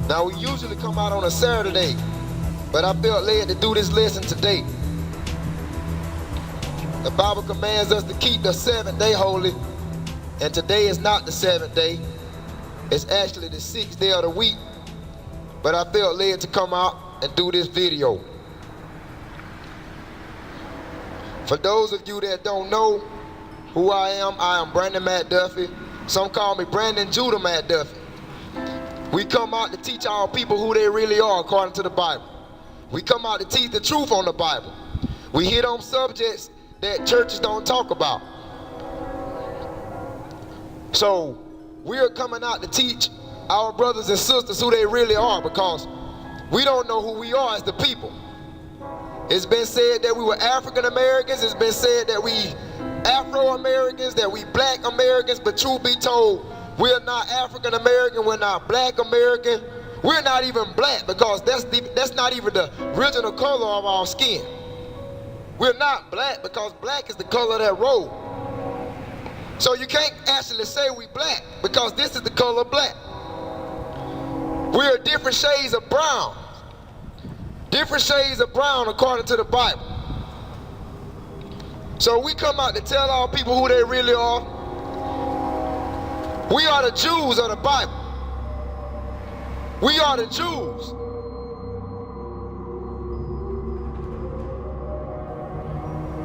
Now, we usually come out on a Saturday, but I felt led to do this lesson today. The Bible commands us to keep the 7th day holy, and today is not the 7th day. It's actually the 6th day of the week, but I felt led to come out and do this video. For those of you that don't know who I am Brandon McDuffie. Some call me Brandon Judah McDuffie. We come out to teach our people who they really are according to the Bible. We come out to teach the truth on the Bible. We hit on subjects that churches don't talk about. So we're coming out to teach our brothers and sisters who they really are, because we don't know who we are as the people. It's been said that we were African Americans. It's been said that we Afro-Americans, that we Black Americans, but truth be told, we're not African American, we're not Black American, we're not even black, because that's not even the original color of our skin. We're not black because black is the color of that robe. So you can't actually say we black, because this is the color of black. We're different shades of brown. Different shades of brown according to the Bible. So we come out to tell our people who they really are. We are the Jews of the Bible. We are the Jews.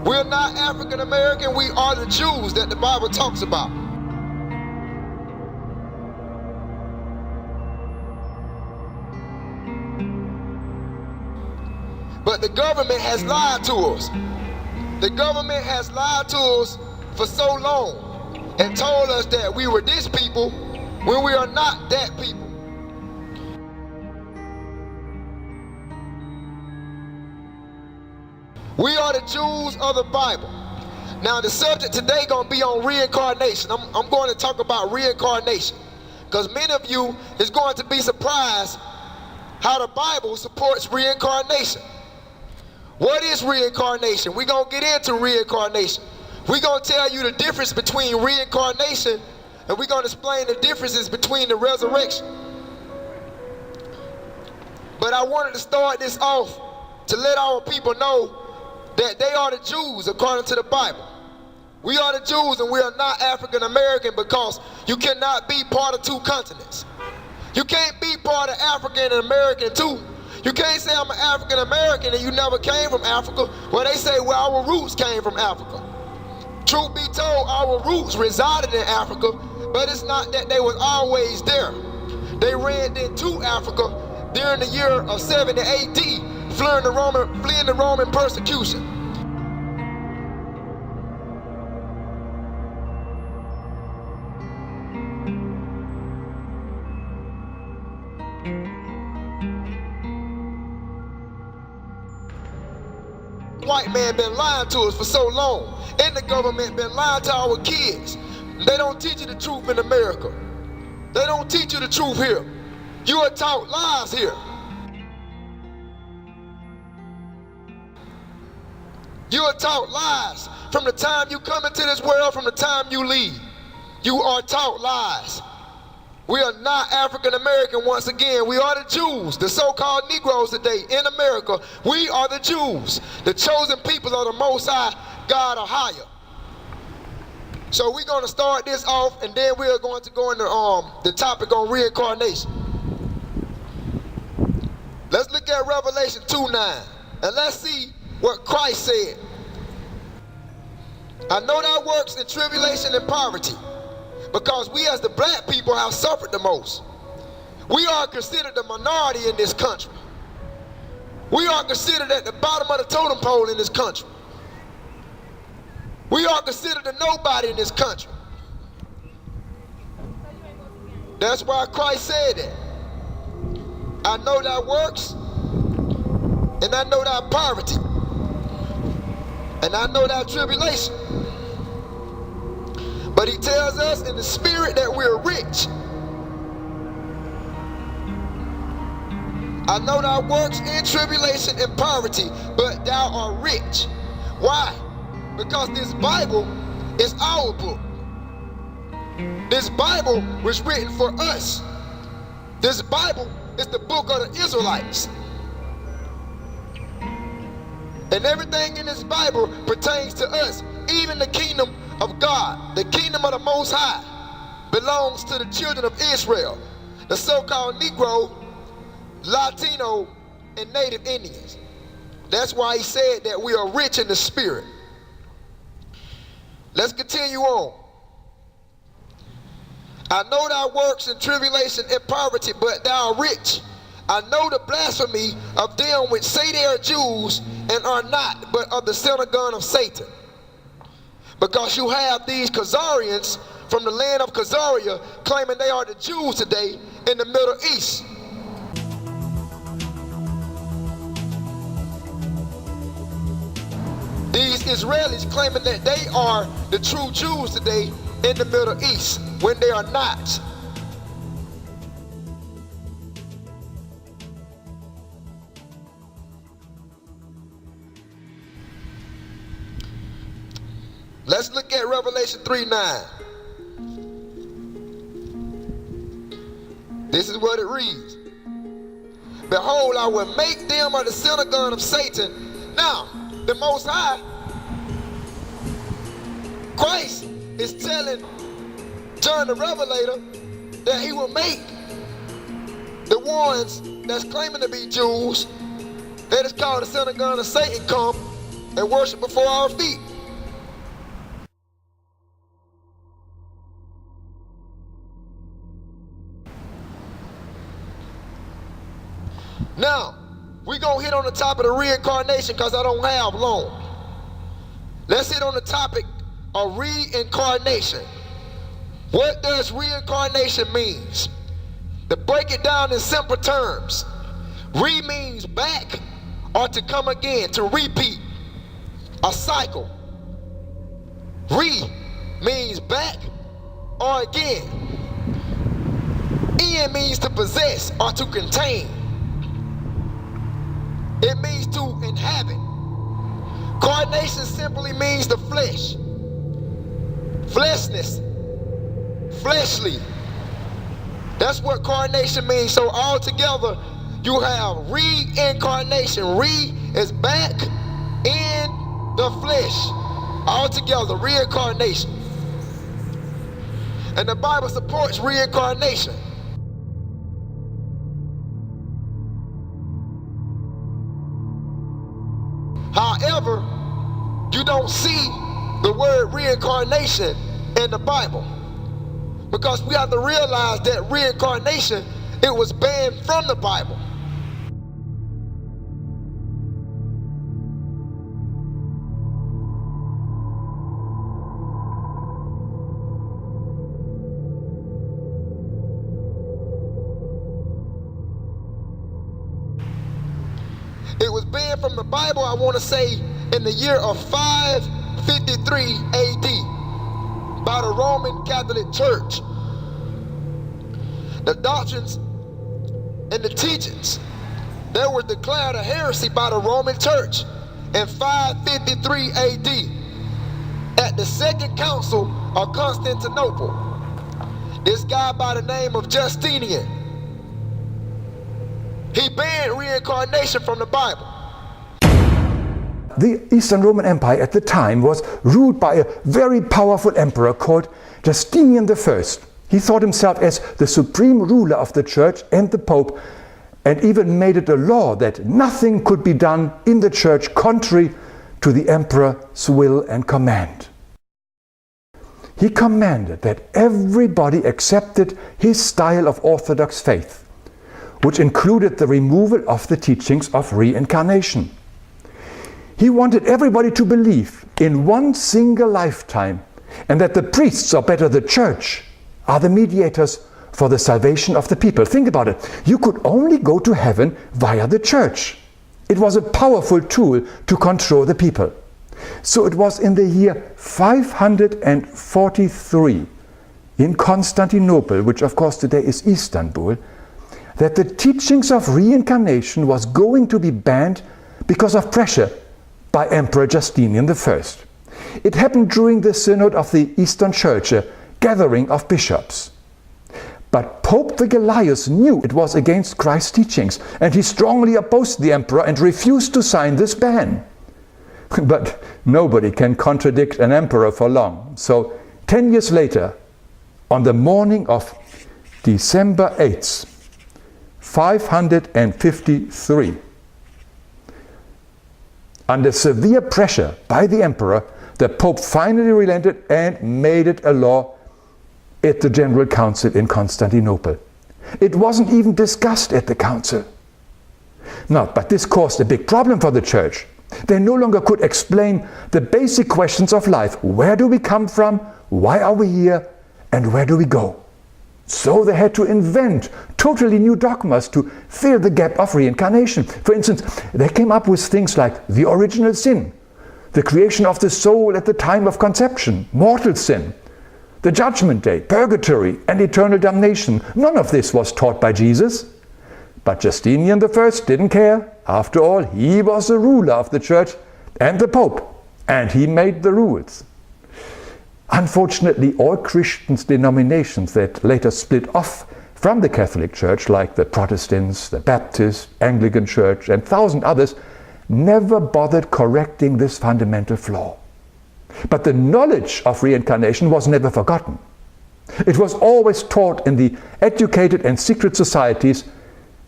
We're not African American, we are the Jews that the Bible talks about. But the government has lied to us. The government has lied to us for so long and told us that we were this people when we are not that people. We are the Jews of the Bible. Now the subject today gonna be on reincarnation. I'm going to talk about reincarnation, because many of you is going to be surprised how the Bible supports reincarnation. What is reincarnation? We're going to get into reincarnation. We're going to tell you the difference between reincarnation, and we're going to explain the differences between the resurrection. But I wanted to start this off to let our people know that they are the Jews according to the Bible. We are the Jews, and we are not African American, because you cannot be part of two continents. You can't be part of African and American too. You can't say I'm an African American and you never came from Africa. Well, they say, well, our roots came from Africa. Truth be told, our roots resided in Africa, but it's not that they was always there. They ran into Africa during the year of 70 AD, fleeing the Roman persecution. White man been lying to us for so long, and the government been lying to our kids. They don't teach you the truth in America. They don't teach you the truth here. You are taught lies here. You are taught lies from the time you come into this world, from the time you leave. You are taught lies. We are not African American once again. We are the Jews, the so-called Negroes today in America. We are the Jews, the chosen people of the Most High God or higher. So we're going to start this off, and then we're going to go into the topic on reincarnation. Let's look at Revelation 2:9, and let's see what Christ said. I know thy works in tribulation and poverty, because we as the black people have suffered the most. We are considered the minority in this country. We are considered at the bottom of the totem pole in this country. We are considered a nobody in this country. That's why Christ said that. I know thy works, and I know thy poverty, and I know thy tribulation. But he tells us in the spirit that we're rich. I know thy works in tribulation and poverty, but thou art rich. Why? Because this Bible is our book. This Bible was written for us. This Bible is the book of the Israelites. And everything in this Bible pertains to us. Even the kingdom of God, the kingdom of the Most High, belongs to the children of Israel, the so-called Negro, Latino, and Native Indians. That's why he said that we are rich in the spirit. Let's continue on. I know thy works in tribulation and poverty, but thou art rich. I know the blasphemy of them which say they are Jews and are not, but of the synagogue of Satan. Because you have these Khazarians from the land of Khazaria claiming they are the Jews today in the Middle East. These Israelis claiming that they are the true Jews today in the Middle East when they are not. Let's look at Revelation 3:9. This is what it reads. Behold, I will make them of the synagogue of Satan. Now, the Most High, Christ, is telling John the Revelator that he will make the ones that's claiming to be Jews, that is called the synagogue of Satan, come and worship before our feet. Now, we're going to hit on the top of the reincarnation because I don't have long. Let's hit on the topic of reincarnation. What does reincarnation mean? To break it down in simple terms, re means back or to come again, to repeat, a cycle. Re means back or again. En means to possess or to contain. It means to inhabit. Carnation simply means the flesh. Fleshness. Fleshly. That's what carnation means. So altogether, you have reincarnation. Re is back in the flesh. Altogether, reincarnation. And the Bible supports reincarnation. However, you don't see the word reincarnation in the Bible, because we have to realize that reincarnation, it was banned from the Bible. It was banned from the Bible, I want to say, in the year of 553 AD by the Roman Catholic Church. The doctrines and the teachings that were declared a heresy by the Roman Church in 553 AD at the Second Council of Constantinople. This guy by the name of Justinian, he banned reincarnation from the Bible. The Eastern Roman Empire at the time was ruled by a very powerful emperor called Justinian I. He thought himself as the supreme ruler of the church and the Pope, and even made it a law that nothing could be done in the church contrary to the emperor's will and command. He commanded that everybody accepted his style of Orthodox faith, which included the removal of the teachings of reincarnation. He wanted everybody to believe in one single lifetime, and that the priests, or better the church, are the mediators for the salvation of the people. Think about it. You could only go to heaven via the church. It was a powerful tool to control the people. So it was in the year 543 in Constantinople, which of course today is Istanbul, that the teachings of reincarnation was going to be banned because of pressure by Emperor Justinian I. It happened during the Synod of the Eastern Church, a gathering of bishops. But Pope Vigilius knew it was against Christ's teachings, and he strongly opposed the emperor and refused to sign this ban. But nobody can contradict an emperor for long. So 10 years later, on the morning of December 8th, 553, under severe pressure by the emperor, the Pope finally relented and made it a law at the General Council in Constantinople. It wasn't even discussed at the council. Now, but this caused a big problem for the church. They no longer could explain the basic questions of life. Where do we come from? Why are we here? And where do we go? So they had to invent totally new dogmas to fill the gap of reincarnation. For instance, they came up with things like the original sin, the creation of the soul at the time of conception, mortal sin, the judgment day, purgatory, and eternal damnation. None of this was taught by Jesus. But Justinian I didn't care. After all, he was the ruler of the church and the Pope, and he made the rules. Unfortunately, all Christian denominations that later split off from the Catholic Church, like the Protestants, the Baptist, Anglican Church, and 1,000 others, never bothered correcting this fundamental flaw. But the knowledge of reincarnation was never forgotten. It was always taught in the educated and secret societies,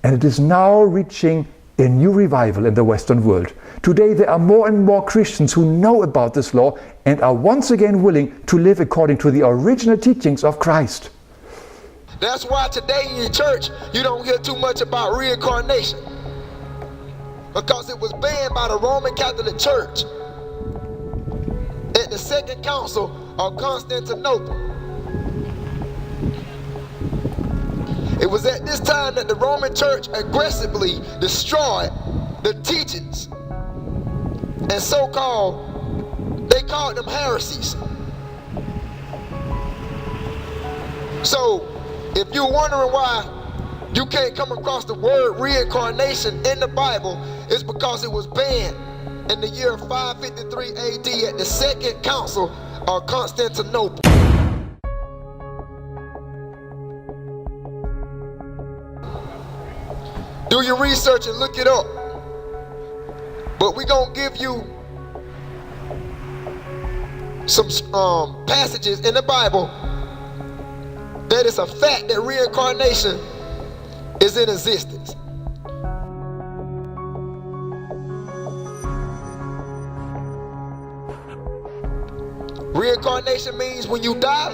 and it is now reaching a new revival in the Western world. Today there are more and more Christians who know about this law and are once again willing to live according to the original teachings of Christ. That's why today in your church you don't hear too much about reincarnation, because it was banned by the Roman Catholic Church at the Second Council of Constantinople. It was at this time that the Roman Church aggressively destroyed the teachings and they called them heresies. So if you're wondering why you can't come across the word reincarnation in the Bible, it's because it was banned in the year 553 AD at the Second Council of Constantinople. Do your research and look it up. But we're going to give you some passages in the Bible that is a fact that reincarnation is in existence. Reincarnation means when you die,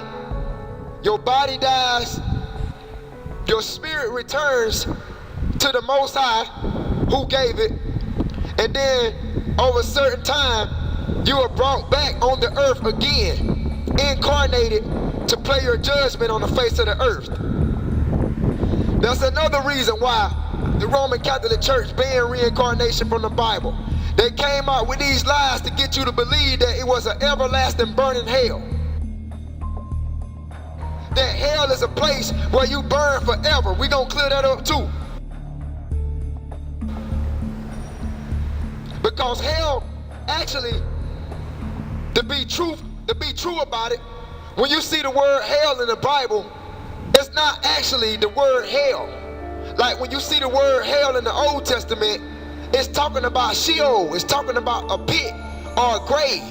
your body dies, your spirit returns to the Most High who gave it, and then over a certain time you are brought back on the earth again, incarnated to play your judgment on the face of the earth. That's another reason why the Roman Catholic Church banned reincarnation from the Bible. They came out with these lies to get you to believe that it was an everlasting burning hell. That hell is a place where you burn forever. We're going to clear that up too. Because hell, actually, to be true about it, when you see the word hell in the Bible, it's not actually the word hell. Like when you see the word hell in the Old Testament, it's talking about Sheol, it's talking about a pit or a grave.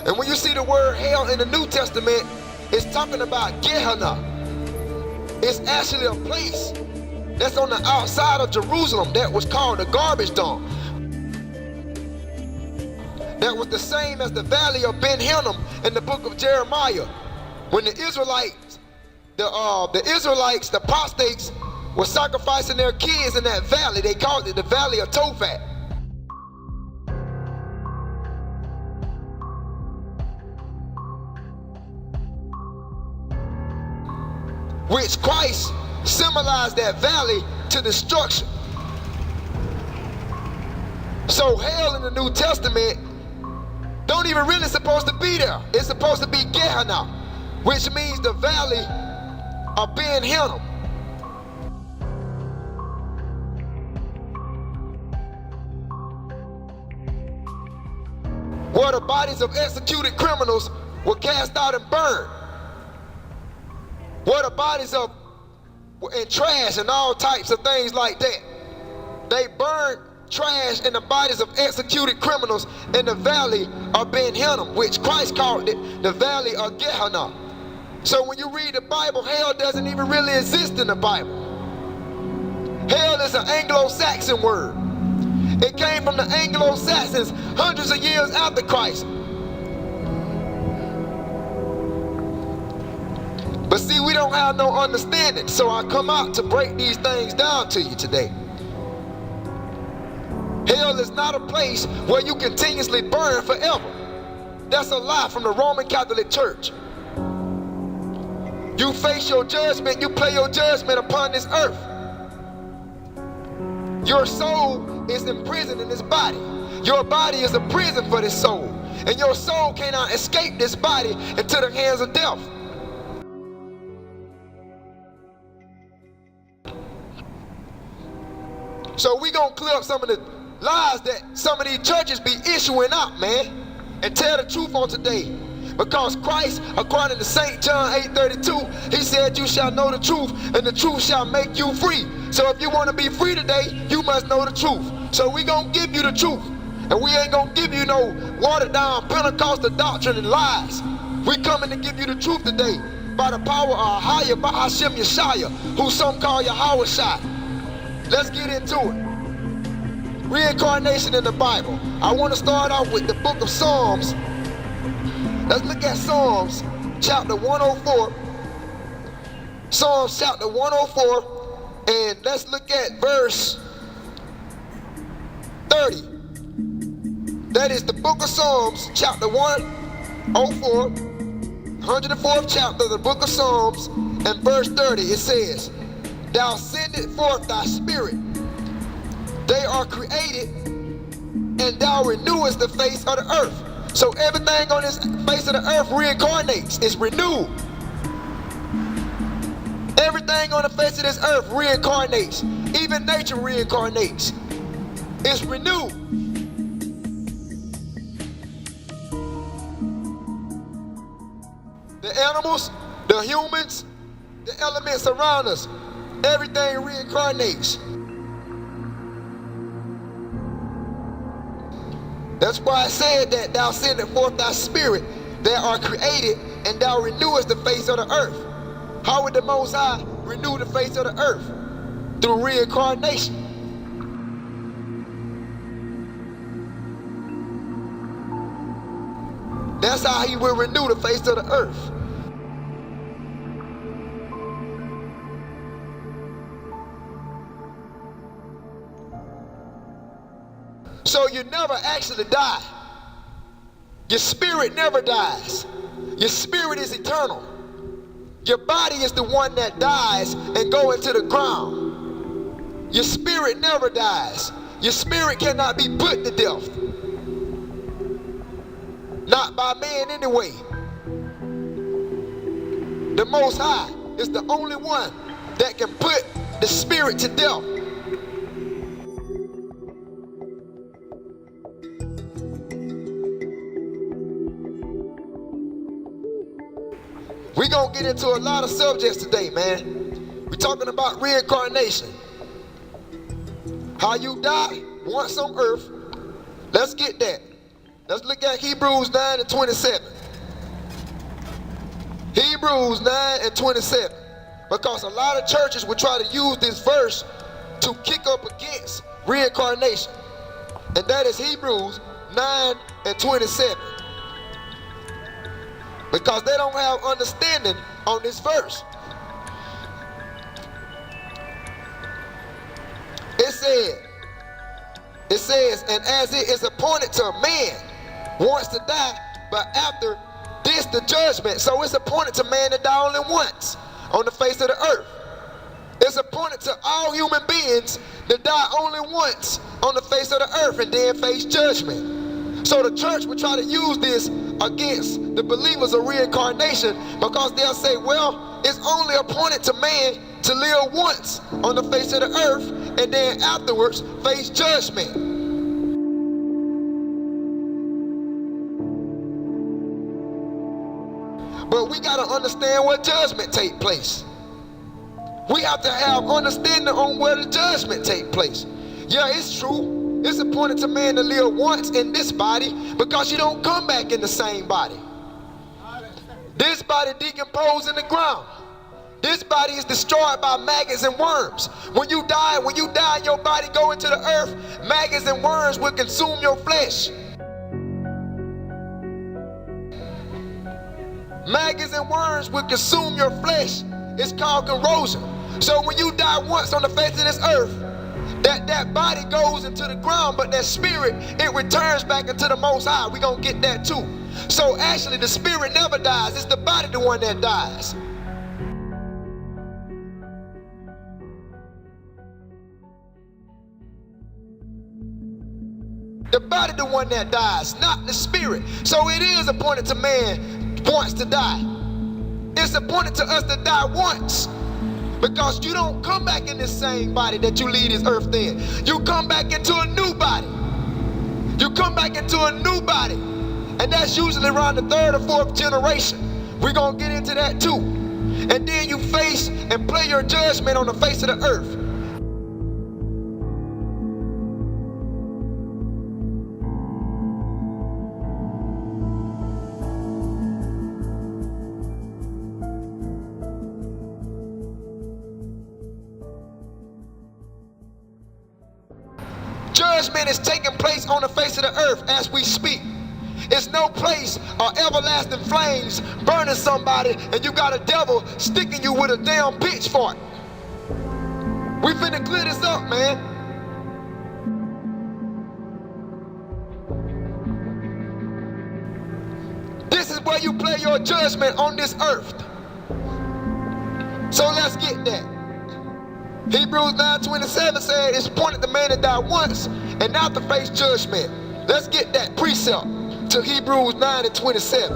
And when you see the word hell in the New Testament, it's talking about Gehenna. It's actually a place that's on the outside of Jerusalem that was called the garbage dump. That was the same as the valley of Ben Hinnom in the book of Jeremiah. When the Israelites, the apostates, were sacrificing their kids in that valley, they called it the valley of Tophet. Which Christ symbolized that valley to destruction. So hell in the New Testament don't even really supposed to be there. It's supposed to be Gehenna, which means the valley of Ben Hinnom. where the bodies of executed criminals were cast out and burned, where the bodies of and trash and all types of things like that. They burned trash and the bodies of executed criminals in the valley of Ben Hinnom, which Christ called it the valley of Gehenna. So when you read the Bible, hell doesn't even really exist in the Bible. Hell is an Anglo-Saxon word. It came from the Anglo-Saxons hundreds of years after Christ. But see, we don't have no understanding, so I come out to break these things down to you today. Hell is not a place where you continuously burn forever. That's a lie from the Roman Catholic Church. You face your judgment, you pay your judgment upon this earth. Your soul is imprisoned in this body. Your body is a prison for this soul. And your soul cannot escape this body into the hands of death. So we gonna clear up some of the lies that some of these churches be issuing out, man, and tell the truth on today. Because Christ, according to St. John 8:32, he said, you shall know the truth, and the truth shall make you free. So if you want to be free today, you must know the truth. So we gonna give you the truth. And we ain't gonna give you no watered down Pentecostal doctrine and lies. We coming to give you the truth today by the power of Yashaya, who some call YAHAWASHI. Let's get into it. Reincarnation in the Bible. I want to start off with the book of Psalms. Let's look at Psalms chapter 104. Psalms chapter 104, and let's look at verse 30. That is the book of Psalms chapter 104, 104th chapter of the book of Psalms, and verse 30. It says, thou sendest forth thy spirit, they are created, and thou renewest the face of the earth. So everything on this face of the earth reincarnates, is renewed. Everything on the face of this earth reincarnates. Even nature reincarnates. It's renewed. The animals, the humans, the elements around us, everything reincarnates. That's why I said that thou sendest forth thy spirit, they are created, and thou renewest the face of the earth. How would the Most High renew the face of the earth? Through reincarnation. That's how he will renew the face of the earth. So you never actually die. Your spirit never dies. Your spirit is eternal. Your body is the one that dies and go into the ground. Your spirit never dies. Your spirit cannot be put to death. Not by man anyway. The Most High is the only one that can put the spirit to death. We're going to get into a lot of subjects today, man. We're talking about reincarnation. How you die once on earth. Let's get that. Let's look at Hebrews 9 and 27. Hebrews 9 and 27. Because a lot of churches will try to use this verse to kick up against reincarnation. And that is Hebrews 9 and 27. Because they don't have understanding on this verse. It says, and as it is appointed to a man once to die, but after this the judgment. So it's appointed to man to die only once on the face of the earth. It's appointed to all human beings to die only once on the face of the earth and then face judgment. So the church will try to use this against the believers of reincarnation because they'll say, well, it's only appointed to man to live once on the face of the earth and then afterwards face judgment. But we got to understand where judgment take place. We have to have understanding on where the judgment take place. Yeah, it's true. It's appointed to man to live once in this body because you don't come back in the same body. This body decomposes in the ground. This body is destroyed by maggots and worms. When you die, your body go into the earth, maggots and worms will consume your flesh. Maggots and worms will consume your flesh. It's called corrosion. So when you die once on the face of this earth, that body goes into the ground, but that spirit, it returns back into the Most High. We're going to get that too. So actually the spirit never dies. It's the body the one that dies. The body the one that dies, not the spirit. So it is appointed to man once to die. It's appointed to us to die once. Because you don't come back in the same body that you leave this earth in. You come back into a new body. You come back into a new body. And that's usually around the 3rd or 4th generation. We're going to get into that too. And then you face and play your judgment on the face of the earth. Judgment is taking place on the face of the earth as we speak. It's no place or everlasting flames burning somebody and you got a devil sticking you with a damn pitchfork. We finna clear this up, man. This is where you play your judgment on this earth. So let's get that. Hebrews 9:27 said it's appointed the man to die once and not to face judgment. Let's get that precept to Hebrews 9:27.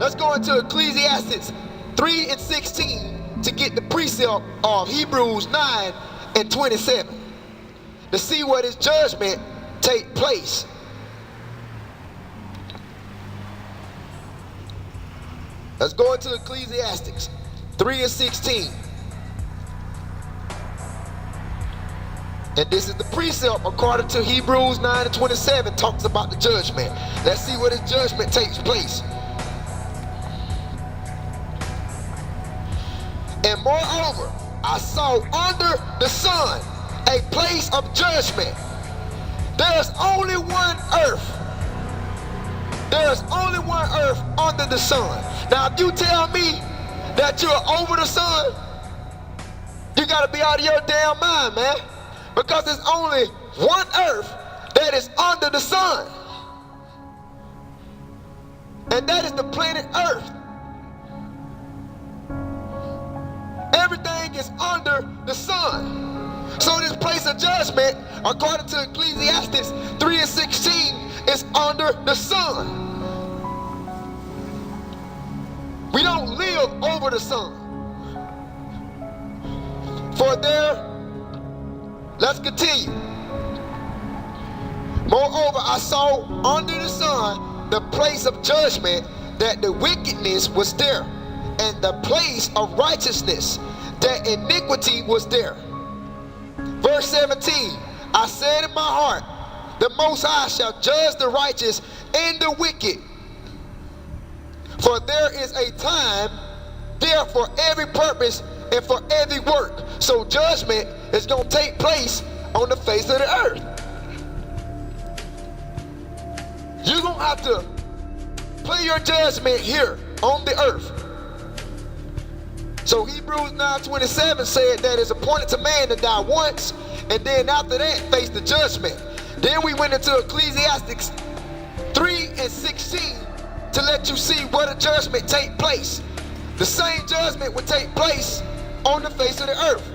Let's go into Ecclesiastes 3:16 to get the precept of Hebrews 9:27 to see where this judgment take place. Let's go into Ecclesiastes 3:16. And this is the precept according to Hebrews 9:27 talks about the judgment. Let's see where this judgment takes place. And moreover, I saw under the sun a place of judgment. There's only one earth. There's only one earth under the sun. Now if you tell me that you're over the sun, you got to be out of your damn mind, man. Because there's only one earth that is under the sun. And that is the planet Earth. Everything is under the sun. So this place of judgment, according to Ecclesiastes 3:16, is under the sun. We don't live over the sun. For there, let's continue. Moreover, I saw under the sun the place of judgment, that the wickedness was there, and the place of righteousness, that iniquity was there. Verse 17, I said in my heart, the Most High shall judge the righteous and the wicked. For there is a time there for every purpose and for every work. So judgment is going to take place on the face of the earth. You're going to have to play your judgment here on the earth. So Hebrews 9:27 said that it's appointed to man to die once, and then after that face the judgment. Then we went into Ecclesiastes 3:16 to let you see where the judgment take place. The same judgment would take place on the face of the earth.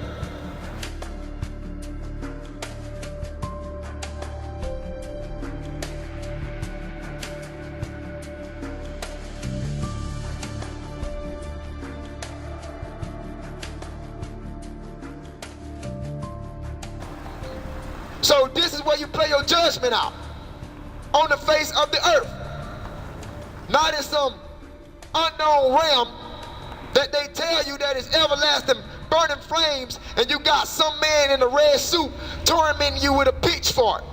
So this is where you play your judgment out, on the face of the earth. Not in some unknown realm that they tell you that is everlasting burning flames, and you got some man in a red suit tormenting you with a pitchfork.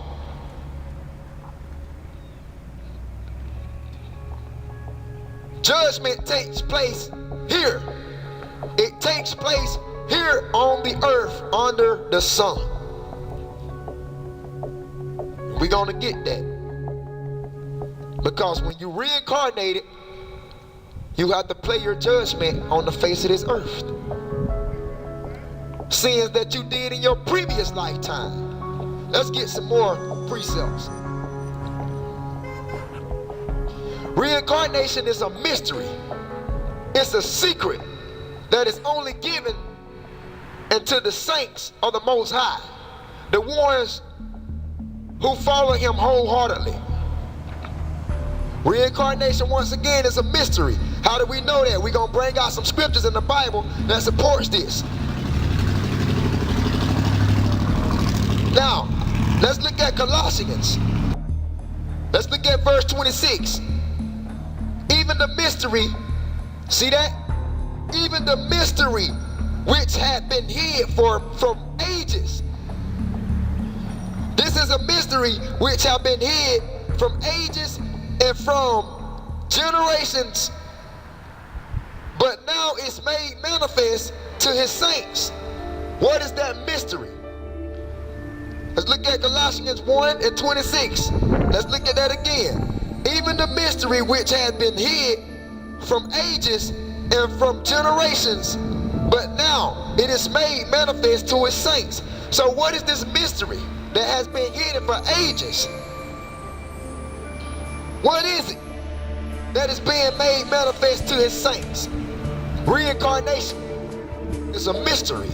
Judgment takes place here. It takes place here on the earth under the sun. We're gonna get that. Because when you reincarnated, you have to play your judgment on the face of this earth. Sins that you did in your previous lifetime. Let's get some more precepts. Reincarnation is a mystery. It's a secret that is only given unto the saints of the Most High, the ones who follow him wholeheartedly. Reincarnation, once again, is a mystery. How do we know that? We're going to bring out some scriptures in the Bible that supports this. Now, let's look at Colossians. Let's look at verse 26. Even the mystery, see that? Even the mystery which had been hid from ages. This is a mystery which have been hid from ages and from generations, but now it's made manifest to his saints. What is that mystery? Let's look at Colossians 1 and 26. Let's look at that again. Even the mystery which had been hid from ages and from generations, but now it is made manifest to his saints. So what is this mystery that has been hidden for ages? What is it that is being made manifest to his saints? Reincarnation is a mystery.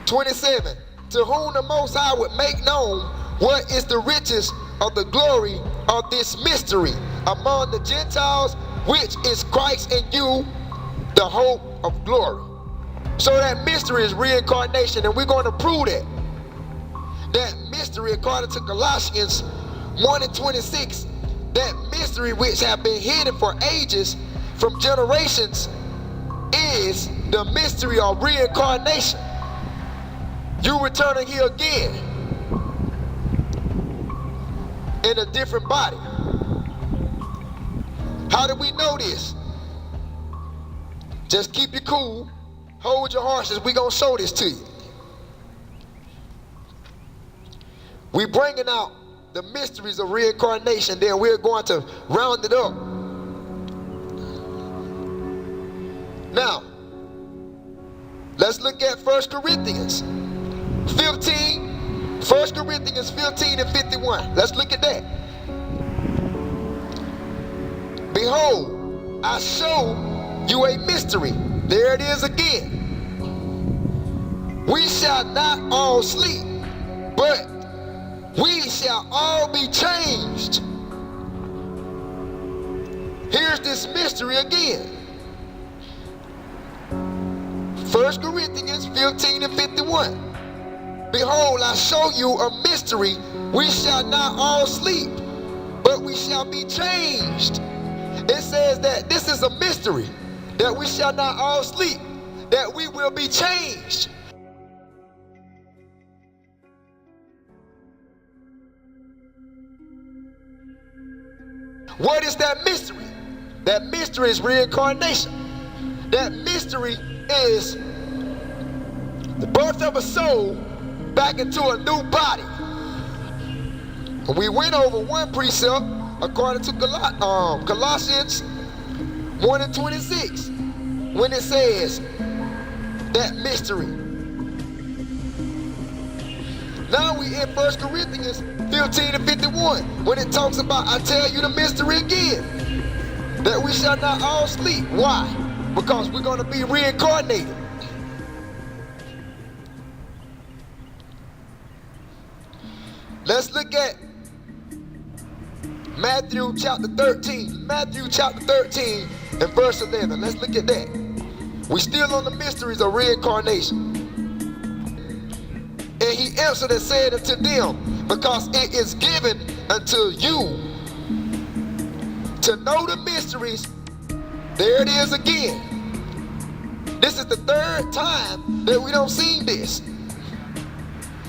(27) To whom the Most High would make known what is the riches of the glory of this mystery among the Gentiles, which is Christ in you, the hope of glory. So that mystery is reincarnation, and we're going to prove that. That mystery, according to Colossians 1 and 26, that mystery which have been hidden for ages from generations is the mystery of reincarnation. You returning here again in a different body. How do we know this? Just keep you cool, hold your horses. We're going to show this to you. We're bringing out the mysteries of reincarnation, then we're going to round it up. Now, let's look at 1 Corinthians 15. 1 Corinthians 15 and 51. Let's look at that. Behold, I show you a mystery. There it is again. We shall not all sleep, but we shall all be changed. Here's this mystery again. 1 Corinthians 15 and 51. Behold, I show you a mystery. We shall not all sleep, but we shall be changed. It says that this is a mystery, that we shall not all sleep, that we will be changed. What is that mystery? That mystery is reincarnation. That mystery is the birth of a soul back into a new body. And we went over one precept according to Colossians 1 and 26, when it says that mystery. Now we in 1 Corinthians 15 and 51, when it talks about, I tell you the mystery again, that we shall not all sleep. Why? Because we're going to be reincarnated. Let's look at Matthew chapter 13. Matthew chapter 13 In verse 11, let's look at that. We're still on the mysteries of reincarnation. And he answered and said unto them, because it is given unto you to know the mysteries. There it is again. This is the third time that we don't see this.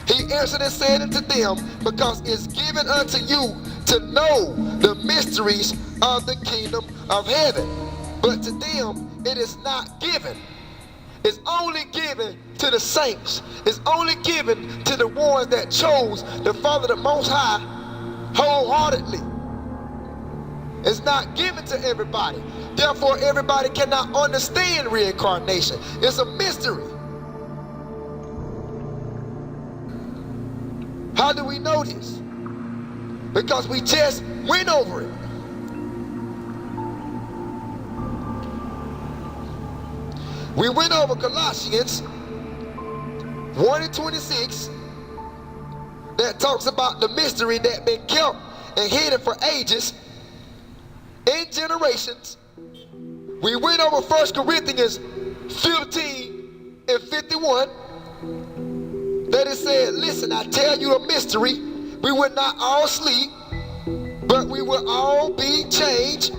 He answered and said unto them, because it's given unto you to know the mysteries of the kingdom of heaven. But to them it is not given. It's only given to the saints. It's only given to the ones that chose to follow the Most High wholeheartedly. It's not given to everybody. Therefore, everybody cannot understand reincarnation. It's a mystery. How do we know this? Because we just went over it. We went over Colossians 1:26 that talks about the mystery that been kept and hidden for ages and generations. We went over 1 Corinthians 15:51 that it said, listen, I tell you a mystery. We will not all sleep, but we will all be changed.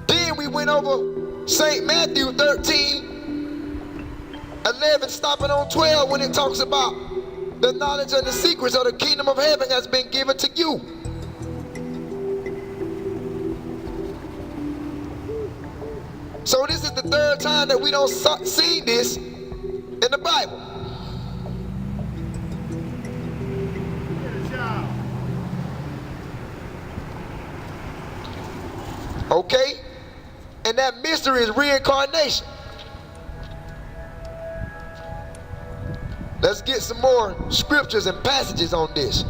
Then we went over St. Matthew 13:11, stopping on 12 when it talks about the knowledge and the secrets of the kingdom of heaven has been given to you. So this is the third time that we don't see this in the Bible. Okay? And that mystery is reincarnation. Let's get some more scriptures and passages on this.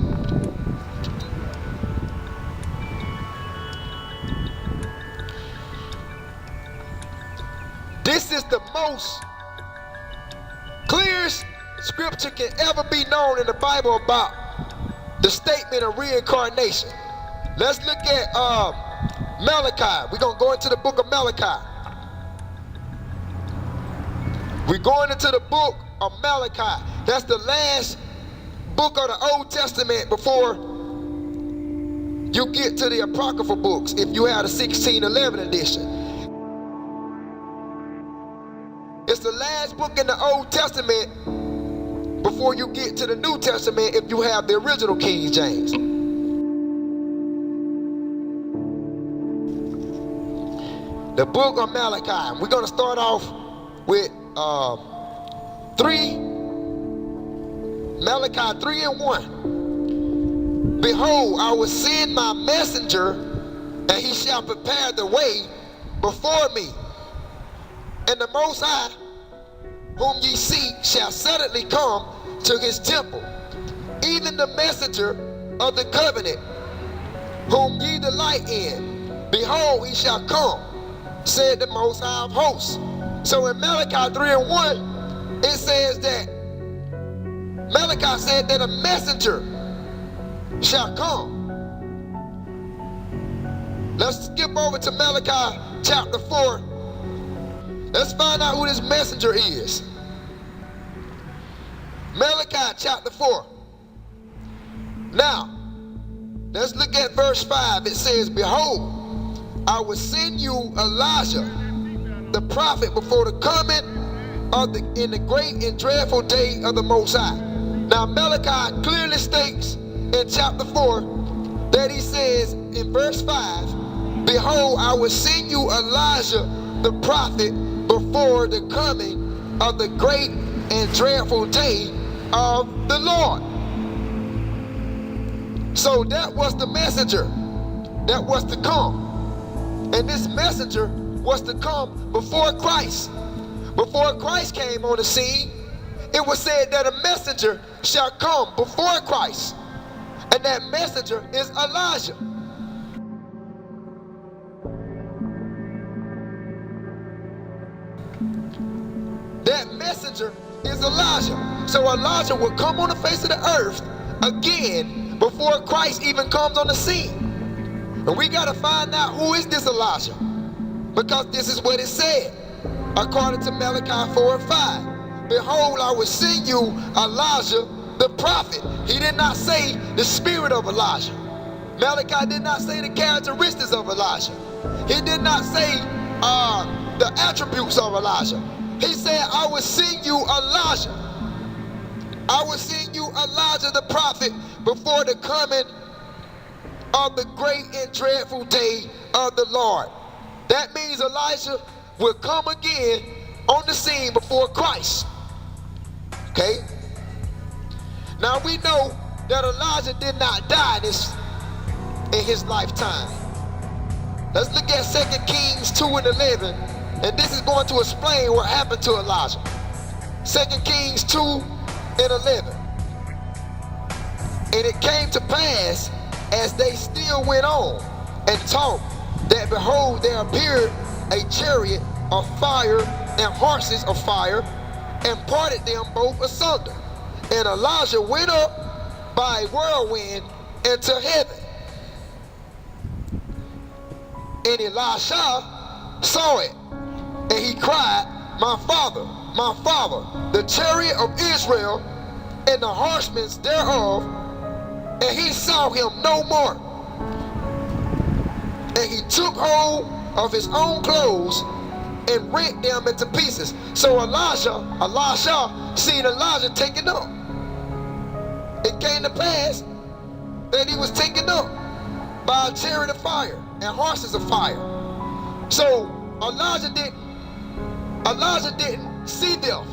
This is the most clearest scripture can ever be known in the Bible about the statement of reincarnation. Let's look at Malachi. We're going to go into the book of Malachi. We're going into the book of Malachi. That's the last book of the Old Testament before you get to the Apocryphal books, if you have the 1611 edition. It's the last book in the Old Testament before you get to the New Testament if you have the original King James. The book of Malachi. We're going to start off with Malachi 3:1. Behold, I will send my messenger, and he shall prepare the way before me. And the Most High, whom ye seek, shall suddenly come to his temple. Even the messenger of the covenant, whom ye delight in. Behold, he shall come, said the Most High of hosts. So in Malachi 3:1, it says that Malachi said that a messenger shall come. Let's skip over to Malachi chapter 4. Let's find out who this messenger is. Malachi chapter 4. Now, let's look at verse 5. It says, behold, I will send you Elijah, the prophet, before the coming of in the great and dreadful day of the Most High. Now, Malachi clearly states in chapter 4 that he says in verse 5, behold, I will send you Elijah, the prophet, before the coming of the great and dreadful day of the Lord. So that was the messenger that was to come. And this messenger was to come before Christ. Before Christ came on the scene, it was said that a messenger shall come before Christ. And that messenger is Elijah. That messenger is Elijah. So Elijah will come on the face of the earth again before Christ even comes on the scene. And we got to find out who is this Elijah. Because this is what it said. According to Malachi 4 and 5. Behold, I will send you Elijah the prophet. He did not say the spirit of Elijah. Malachi did not say the characteristics of Elijah. He did not say the attributes of Elijah. He said, I will send you Elijah. I will send you Elijah the prophet before the coming of the great and dreadful day of the Lord. That means Elijah will come again on the scene before Christ. Okay? Now we know that Elijah did not die in his lifetime. Let's look at 2 Kings 2 and 11, and this is going to explain what happened to Elijah. 2 Kings 2 and 11. And it came to pass, as they still went on and talked, that behold, there appeared a chariot of fire and horses of fire, and parted them both asunder. And Elijah went up by a whirlwind into heaven. And Elisha saw it, and he cried, my father, the chariot of Israel, and the horsemen thereof. And he saw him no more. And he took hold of his own clothes and rent them into pieces. So Elisha seen Elijah taken up. It came to pass that he was taken up by a chariot of fire and horses of fire. So Elijah didn't see death.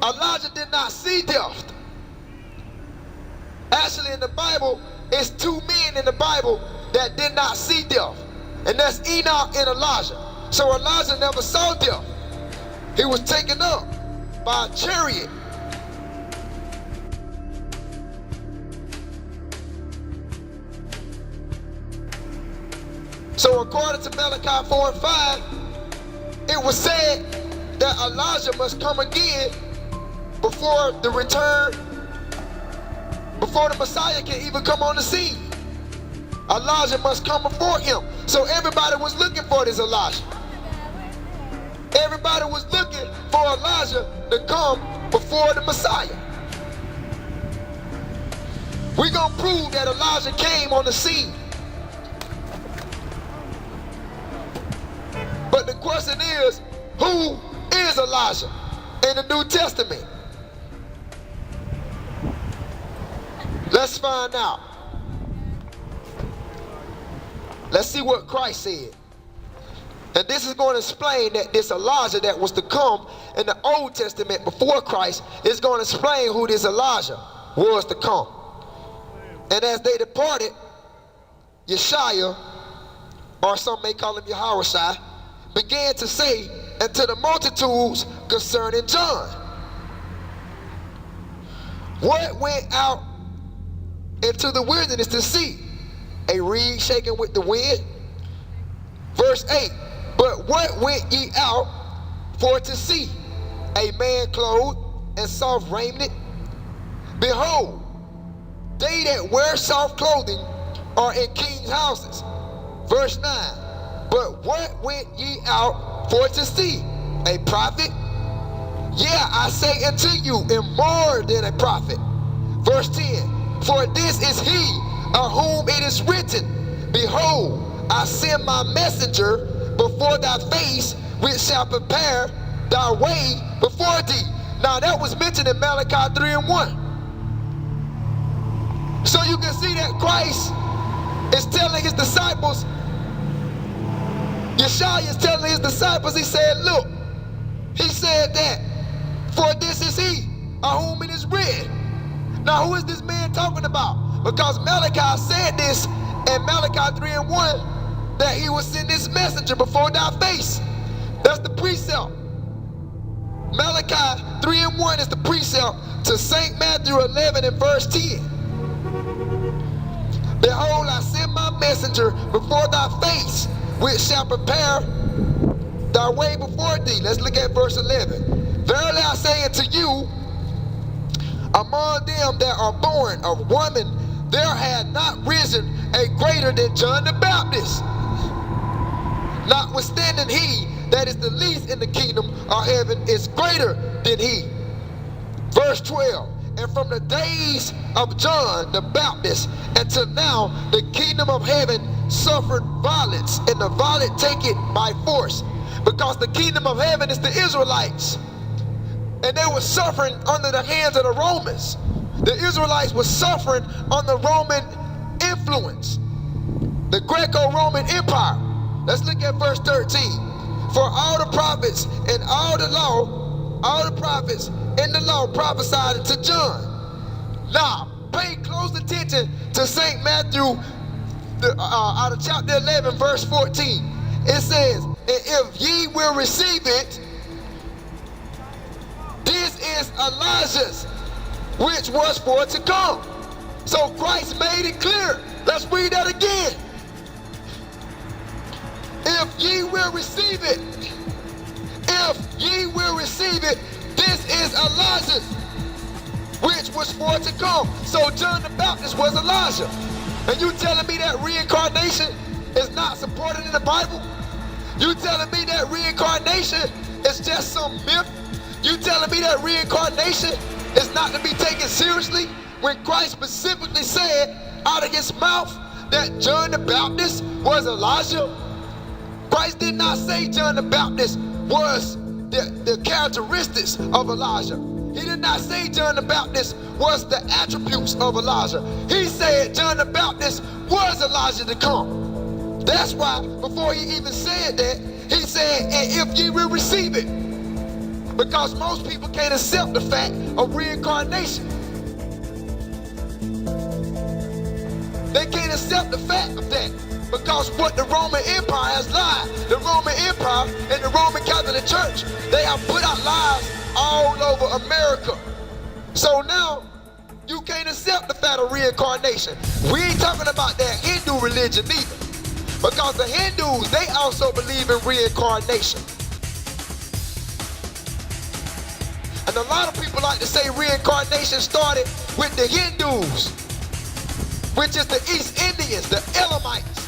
Elijah did not see death. Actually, in the Bible, it's two men in the Bible that did not see death, and that's Enoch and Elijah. So Elijah never saw death. He was taken up by a chariot. So according to Malachi 4 and 5, it was said that Elijah must come again before the return, before the Messiah can even come on the scene. Elijah must come before him. So everybody was looking for this Elijah. Everybody was looking for Elijah to come before the Messiah. We're going to prove that Elijah came on the scene. But the question is, who is Elijah in the New Testament? Let's find out. Let's see what Christ said. And this is going to explain that this Elijah that was to come in the Old Testament before Christ is going to explain who this Elijah was to come. And as they departed, Yashaya, or some may call him YAHAWASHI, began to say unto the multitudes concerning John, what went out into the wilderness to see? A reed shaken with the wind? Verse 8, but what went ye out for to see? A man clothed in soft raiment? Behold, they that wear soft clothing are in kings' houses. Verse 9, but what went ye out for to see? A prophet? Yeah, I say unto you, and more than a prophet. Verse 10, for this is he of whom it is written, behold, I send my messenger before thy face, which shall prepare thy way before thee. Now that was mentioned in Malachi 3 and 1. So you can see that Christ is telling his disciples, Yashaya is telling his disciples, he said, look, he said that, for this is he of whom it is written. Now who is this man talking about? Because Malachi said this in Malachi 3 and 1, that he will send this messenger before thy face. That's the precept. Malachi 3 and 1 is the precept to St. Matthew 11 and verse 10. Behold, I send my messenger before thy face, which shall prepare thy way before thee. Let's look at verse 11. Verily I say unto you, among them that are born of woman, there had not risen a greater than John the Baptist. Notwithstanding, he that is the least in the kingdom of heaven is greater than he. Verse 12, and from the days of John the Baptist until now, the kingdom of heaven suffered violence, and the violent take it by force. Because the kingdom of heaven is the Israelites, and they were suffering under the hands of the Romans. The Israelites were suffering under Roman influence, the Greco-Roman Empire. Let's look at verse 13. For all the prophets and all the prophets in the law prophesied to John. Now, pay close attention to St. Matthew out of chapter 11, verse 14. It says, and if ye will receive it, this is Elijah's, which was for to come. So Christ made it clear. Let's read that again. If ye will receive it, if ye will receive it, this is Elijah's, which was for to come. So John the Baptist was Elijah. And you telling me that reincarnation is not supported in the Bible? You telling me that reincarnation is just some myth? You telling me that reincarnation is not to be taken seriously when Christ specifically said out of his mouth that John the Baptist was Elijah? Christ did not say John the Baptist was the characteristics of Elijah. He did not say John the Baptist was the attributes of Elijah. He said John the Baptist was Elijah to come. That's why before he even said that, he said, and if ye will receive it. Because most people can't accept the fact of reincarnation. They can't accept the fact of that. Because what the Roman Empire has lied. The Roman Empire and the Roman Catholic Church, they have put out lies all over America. So now, you can't accept the fact of reincarnation. We ain't talking about that Hindu religion either. Because the Hindus, they also believe in reincarnation. And a lot of people like to say reincarnation started with the Hindus, which is the East Indians, the Elamites.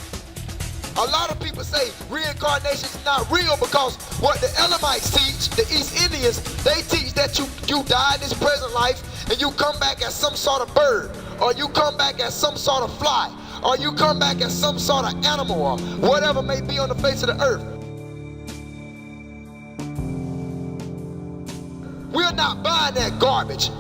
A lot of people say reincarnation is not real because what the Elamites teach, the East Indians, they teach that you die in this present life and you come back as some sort of bird, or you come back as some sort of fly, or you come back as some sort of animal, or whatever may be on the face of the earth. We're not buying that garbage.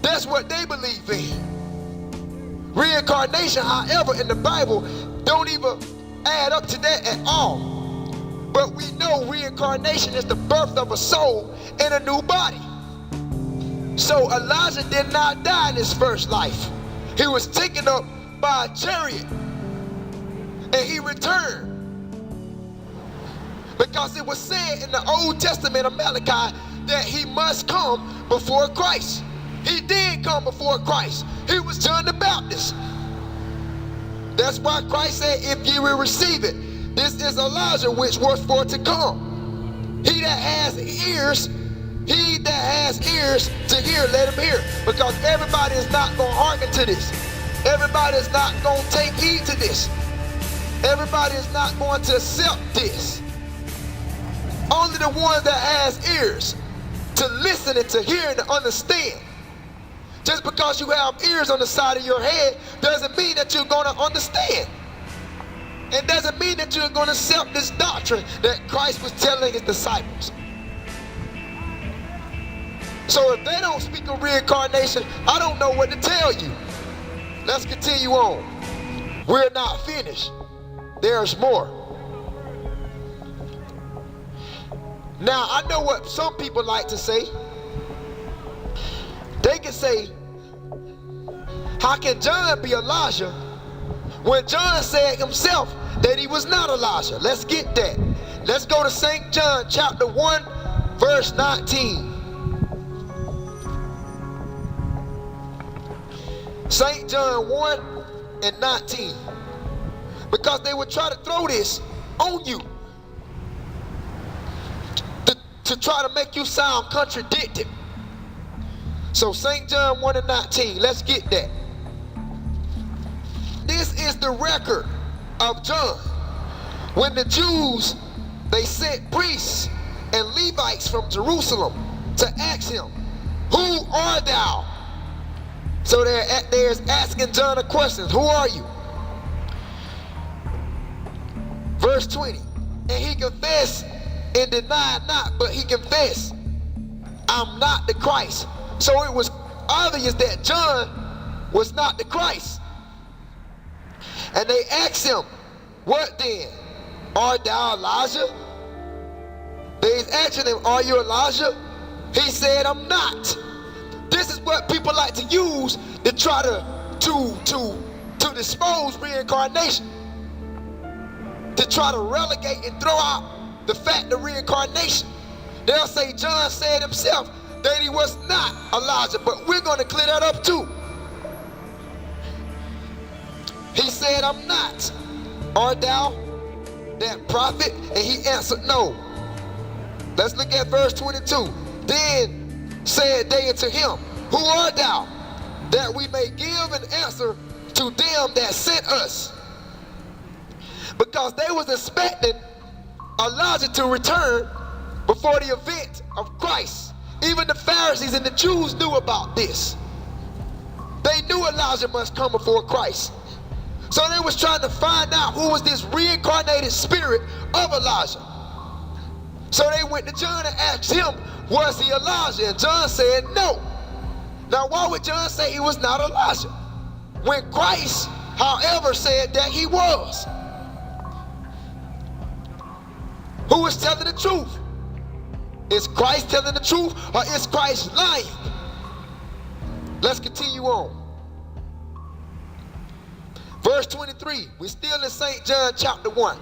That's what they believe in. Reincarnation, however, in the Bible, don't even add up to that at all. But we know reincarnation is the birth of a soul in a new body. So Elijah did not die in his first life. He was taken up by a chariot and he returned. Because it was said in the Old Testament of Malachi that he must come before Christ. He did come before Christ. He was John the Baptist. That's why Christ said, if ye will receive it, this is Elijah which was for to come. He that has ears to hear, let him hear. Because everybody is not going to hearken to this. Everybody is not going to take heed to this. Everybody is not going to accept this. Only the one that has ears to listen and to hear and to understand. Just because you have ears on the side of your head doesn't mean that you're going to understand. It doesn't mean that you're going to accept this doctrine that Christ was telling his disciples. So if they don't speak of reincarnation, I don't know what to tell you. Let's continue on. We're not finished. There's more. Now, I know what some people like to say. They can say, how can John be Elijah when John said himself that he was not Elijah? Let's get that. Let's go to St. John chapter 1, verse 19. St. John 1 and 19. Because they would try to throw this on you. to try to make you sound contradicted. So St. John 1:19, let's get that. This is the record of John. When the Jews, they sent priests and Levites from Jerusalem to ask him, who art thou? So they're asking John a question, who are you? Verse 20, and he confessed and denied not, but he confessed, I'm not the Christ. So it was obvious that John was not the Christ. And they asked him, what then? Art thou Elijah? They asking him, are you Elijah? He said, I'm not. This is what people like to use to try to dispose reincarnation. To try to relegate and throw out the fact of reincarnation. They'll say John said himself that he was not Elijah, but we're going to clear that up too. He said, I'm not. Art thou that prophet? And he answered, no. Let's look at verse 22. Then said they unto him, who art thou? That we may give an answer to them that sent us. Because they was expecting Elijah to return before the event of Christ. Even the Pharisees and the Jews knew about this. They knew Elijah must come before Christ. So they was trying to find out who was this reincarnated spirit of Elijah. So they went to John and asked him, was he Elijah? And John said no. Now why would John say he was not Elijah? When Christ, however, said that he was. Who is telling the truth? Is Christ telling the truth, or is Christ lying? Let's continue on. Verse 23, we're still in St. John chapter 1.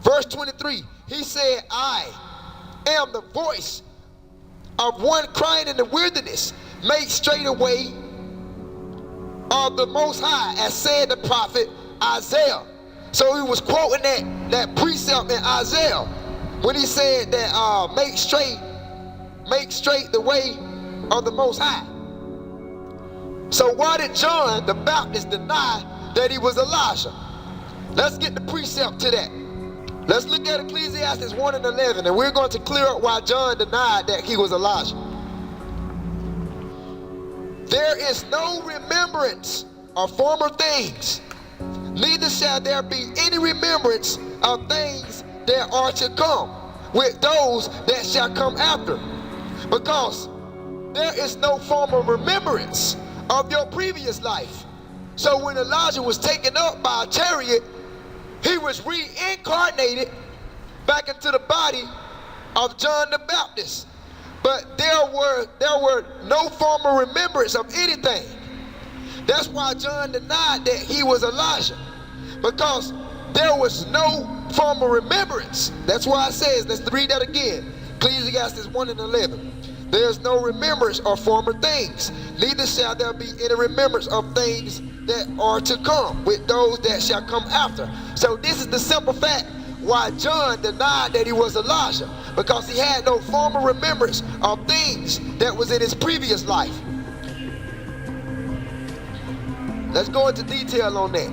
Verse 23, he said, I am the voice of one crying in the wilderness, make straight a way of the Most High, as said the prophet Isaiah. So he was quoting that precept in Isaiah when he said that make straight the way of the Most High. So why did John the Baptist deny that he was Elijah? Let's get the precept to that. Let's look at Ecclesiastes 1:11, and we're going to clear up why John denied that he was Elijah. There is no remembrance of former things, neither shall there be any remembrance of things that are to come with those that shall come after. Because there is no former remembrance of your previous life. So when Elijah was taken up by a chariot, he was reincarnated back into the body of John the Baptist. But there were no former remembrance of anything. That's why John denied that he was Elijah, because there was no former remembrance. That's why it says, let's read that again. Ecclesiastes 1:11. There's no remembrance of former things, neither shall there be any remembrance of things that are to come with those that shall come after. So this is the simple fact why John denied that he was Elijah, because he had no former remembrance of things that was in his previous life. Let's go into detail on that.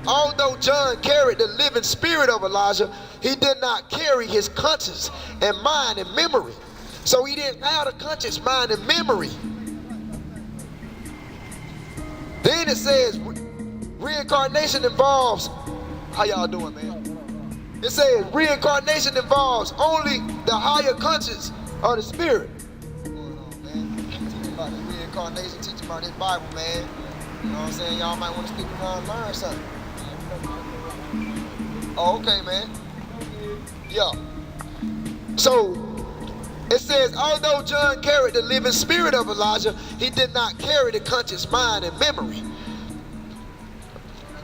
Although John carried the living spirit of Elijah, he did not carry his conscience and mind and memory. So he didn't have the conscience, mind, and memory. Then it says reincarnation involves, how y'all doing, man? It says reincarnation involves only the higher conscience of the spirit. What's going on, man? Teaching about this reincarnation, teaching about this Bible, man. You know what I'm saying? Y'all might want to stick around and learn something. Oh, okay, man. Yeah. So it says, although John carried the living spirit of Elijah, he did not carry the conscious mind and memory.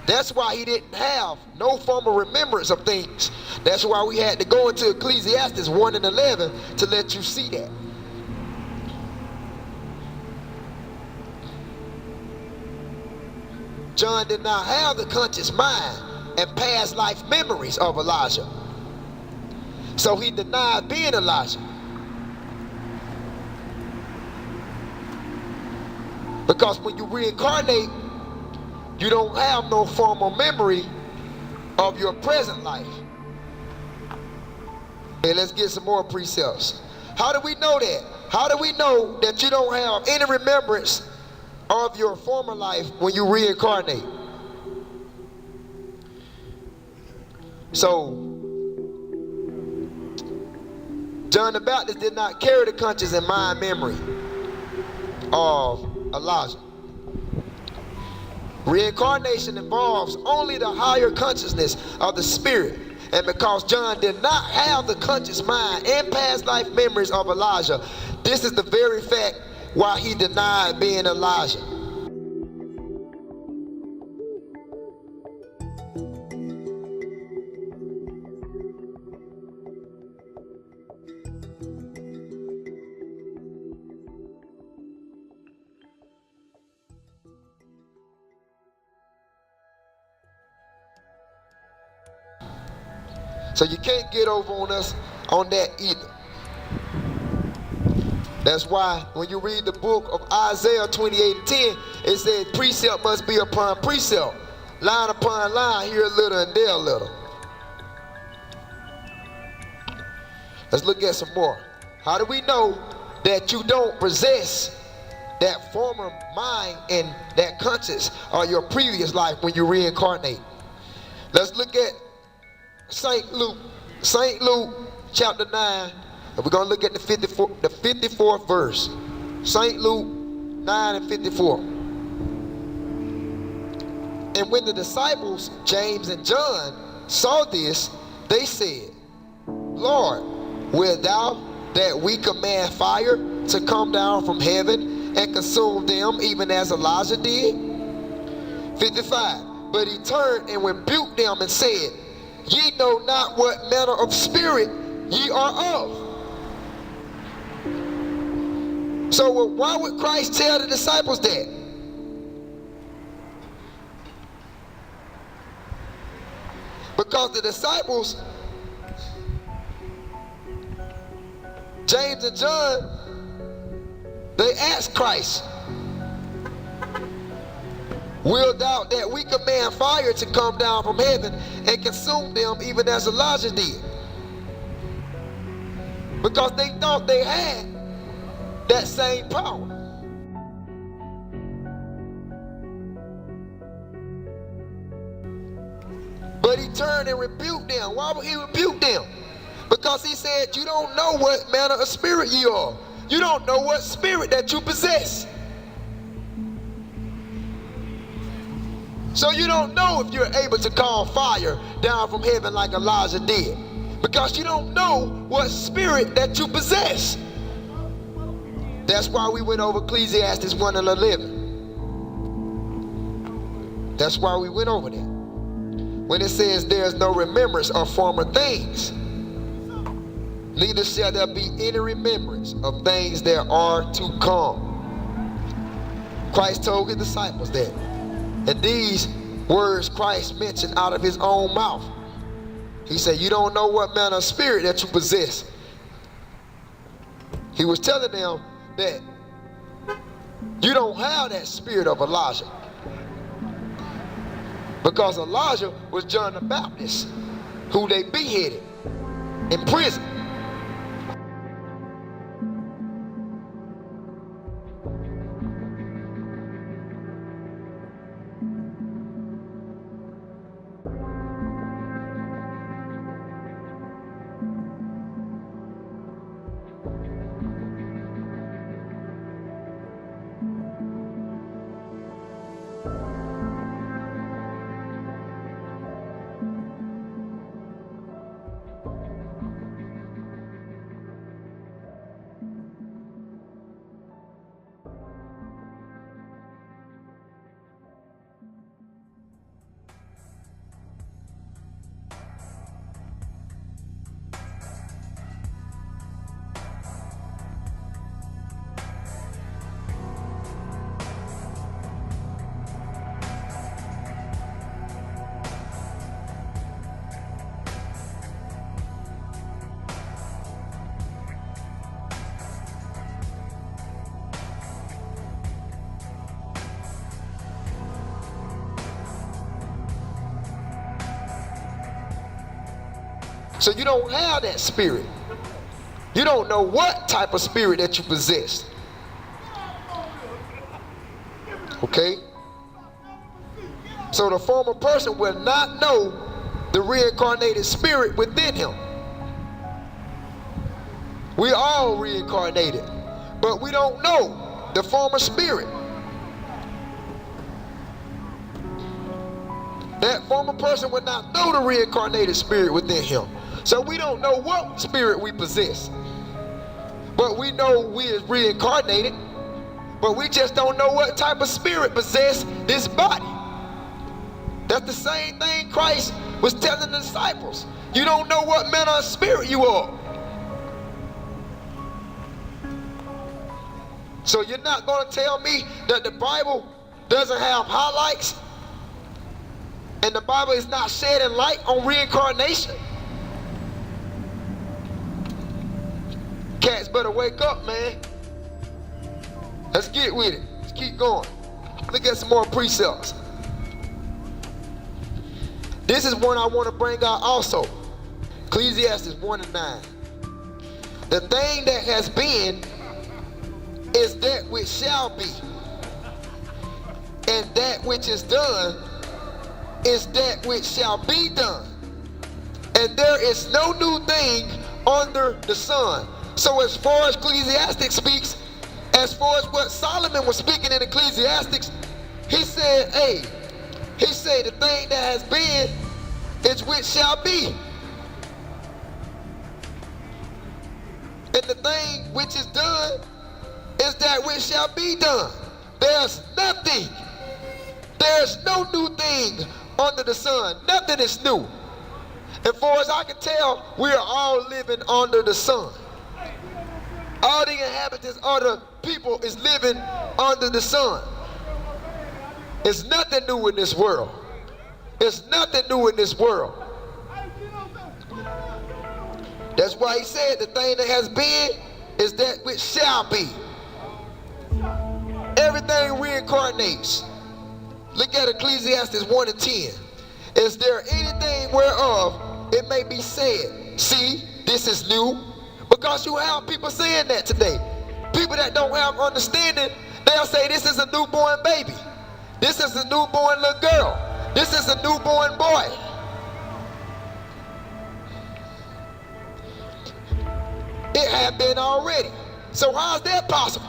That's why he didn't have no former remembrance of things. That's why we had to go into Ecclesiastes 1:11 to let you see that. John did not have the conscious mind and past life memories of Elijah. So he denied being Elijah. Because when you reincarnate, you don't have no formal memory of your present life. Okay, let's get some more precepts. How do we know that? How do we know that you don't have any remembrance of your former life when you reincarnate? So, John the Baptist did not carry the conscious and mind memory of Elijah. Reincarnation involves only the higher consciousness of the spirit. And because John did not have the conscious mind and past life memories of Elijah, this is the very fact why he denied being Elijah. So you can't get over on us on that either. That's why when you read the book of Isaiah 28:10, it says precept must be upon precept, line upon line, here a little and there a little. Let's look at some more. How do we know that you don't possess that former mind and that conscious of your previous life when you reincarnate? Let's look at St. Luke chapter 9, and we're going to look at the 54th verse. St. Luke 9 and 54. And when the disciples, James and John, saw this, they said, Lord, wilt thou that we command fire to come down from heaven and consume them even as Elijah did? 55. But he turned and rebuked them and said, Ye know not what manner of spirit ye are of. So why would Christ tell the disciples that? Because the disciples, James and John, they asked Christ, wilt thou that we command fire to come down from heaven and consume them even as Elijah did? Because they thought they had that same power. But he turned and rebuked them. Why would he rebuke them? Because he said, you don't know what manner of spirit ye are. You don't know what spirit that you possess. So you don't know if you're able to call fire down from heaven like Elijah did. Because you don't know what spirit that you possess. That's why we went over Ecclesiastes 1 and 11. That's why we went over that. When it says there's no remembrance of former things, neither shall there be any remembrance of things that are to come. Christ told his disciples that. And these words Christ mentioned out of his own mouth. He said, you don't know what manner of spirit that you possess. He was telling them that you don't have that spirit of Elijah. Because Elijah was John the Baptist, who they beheaded in prison. So you don't have that spirit. You don't know what type of spirit that you possess. Okay? So the former person will not know the reincarnated spirit within him. We all reincarnated, but we don't know the former spirit. That former person would not know the reincarnated spirit within him. So we don't know what spirit we possess. But we know we is reincarnated, but we just don't know what type of spirit possess this body. That's the same thing Christ was telling the disciples. You don't know what manner of spirit you are. So you're not going to tell me that the Bible doesn't have highlights and the Bible is not shedding light on reincarnation? Cats better wake up, man. Let's get with it. Let's keep going. Look at some more precepts. This is one I want to bring out also. Ecclesiastes 1:9. The thing that has been is that which shall be, and that which is done is that which shall be done, and there is no new thing under the sun. So as far as Ecclesiastes speaks, as far as what Solomon was speaking in Ecclesiastes, he said, hey, he said the thing that has been is which shall be, and the thing which is done is that which shall be done. There's nothing, there's no new thing under the sun. Nothing is new. As far as I can tell, we are all living under the sun. All the inhabitants of the people is living under the sun. There's nothing new in this world. There's nothing new in this world. That's why he said the thing that has been is that which shall be. Everything reincarnates. Look at Ecclesiastes 1:10. Is there anything whereof it may be said, see, this is new? Because you have people saying that today. People that don't have understanding, they'll say this is a newborn baby. This is a newborn little girl. This is a newborn boy. It had been already. So how is that possible?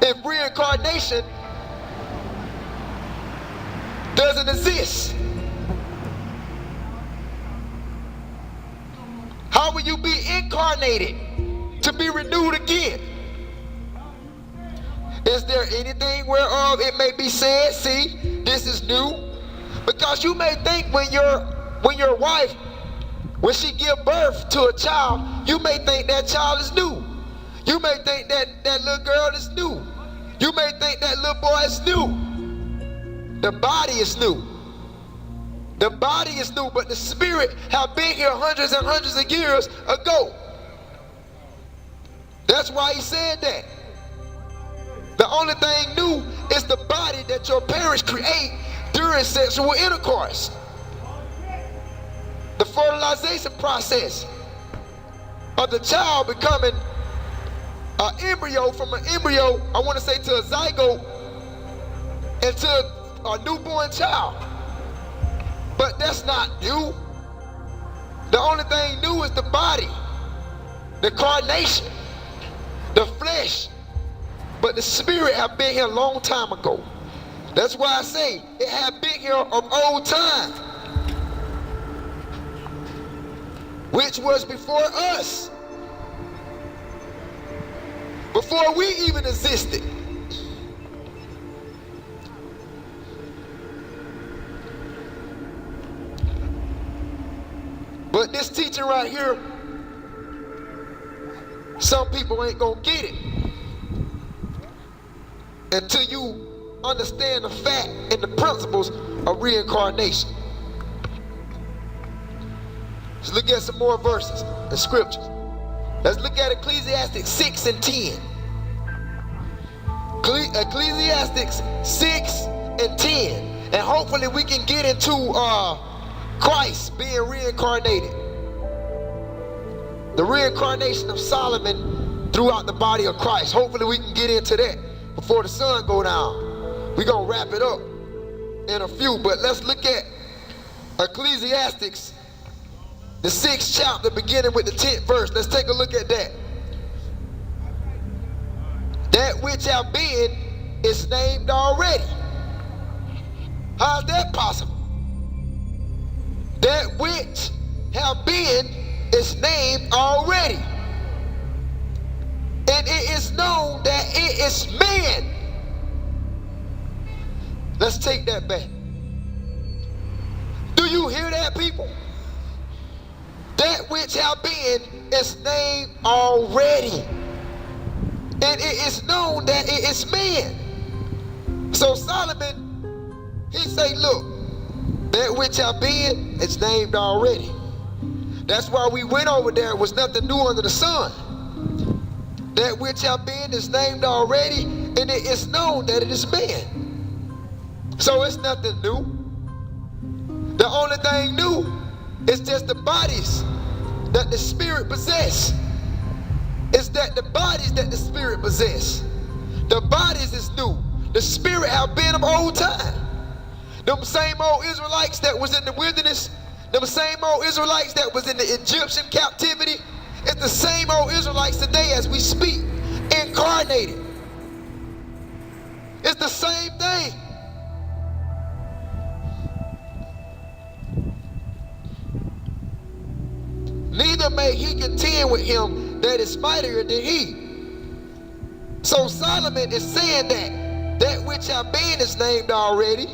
If reincarnation doesn't exist, how will you be incarnated to be renewed again? Is there anything whereof it may be said, see, this is new? Because you may think when your wife, when she give birth to a child, you may think that child is new. You may think that little girl is new. You may think that little boy is new. The body is new. The body is new, but the spirit have been here hundreds and hundreds of years ago. That's why he said that. The only thing new is the body that your parents create during sexual intercourse. The fertilization process of the child becoming an embryo, from an embryo, I want to say, to a zygote, into a newborn child. But that's not new. The only thing new is the body, the carnation, the flesh. But the spirit have been here a long time ago. That's why I say it have been here of old time, which was before us, before we even existed. But this teaching right here, some people ain't gonna get it until you understand the fact and the principles of reincarnation. Let's look at some more verses and scriptures. Let's look at Ecclesiastes 6:10. Ecclesiastes 6:10. And hopefully we can get into Christ being reincarnated. The reincarnation of Solomon throughout the body of Christ. Hopefully we can get into that before the sun go down. We're going to wrap it up in a few, but let's look at Ecclesiastes, the 6th chapter, beginning with the 10th verse. Let's take a look at that. That which have been is named already. How is that possible? That which have been is named already. And it is known that it is man. Let's take that back. Do you hear that, people? That which have been is named already. And it is known that it is man. So Solomon, he say, look, that which have been is named already. That's why we went over there. It was nothing new under the sun. That which have been is named already, and it is known that it is man. So it's nothing new. The only thing new is just the bodies that the spirit possess. It's that the bodies that the spirit possess. The bodies is new. The spirit have been of old time. Them same old Israelites that was in the wilderness, them same old Israelites that was in the Egyptian captivity, it's the same old Israelites today as we speak, incarnated. It's the same thing. Neither may he contend with him that is mightier than he. So Solomon is saying that which have been is named already,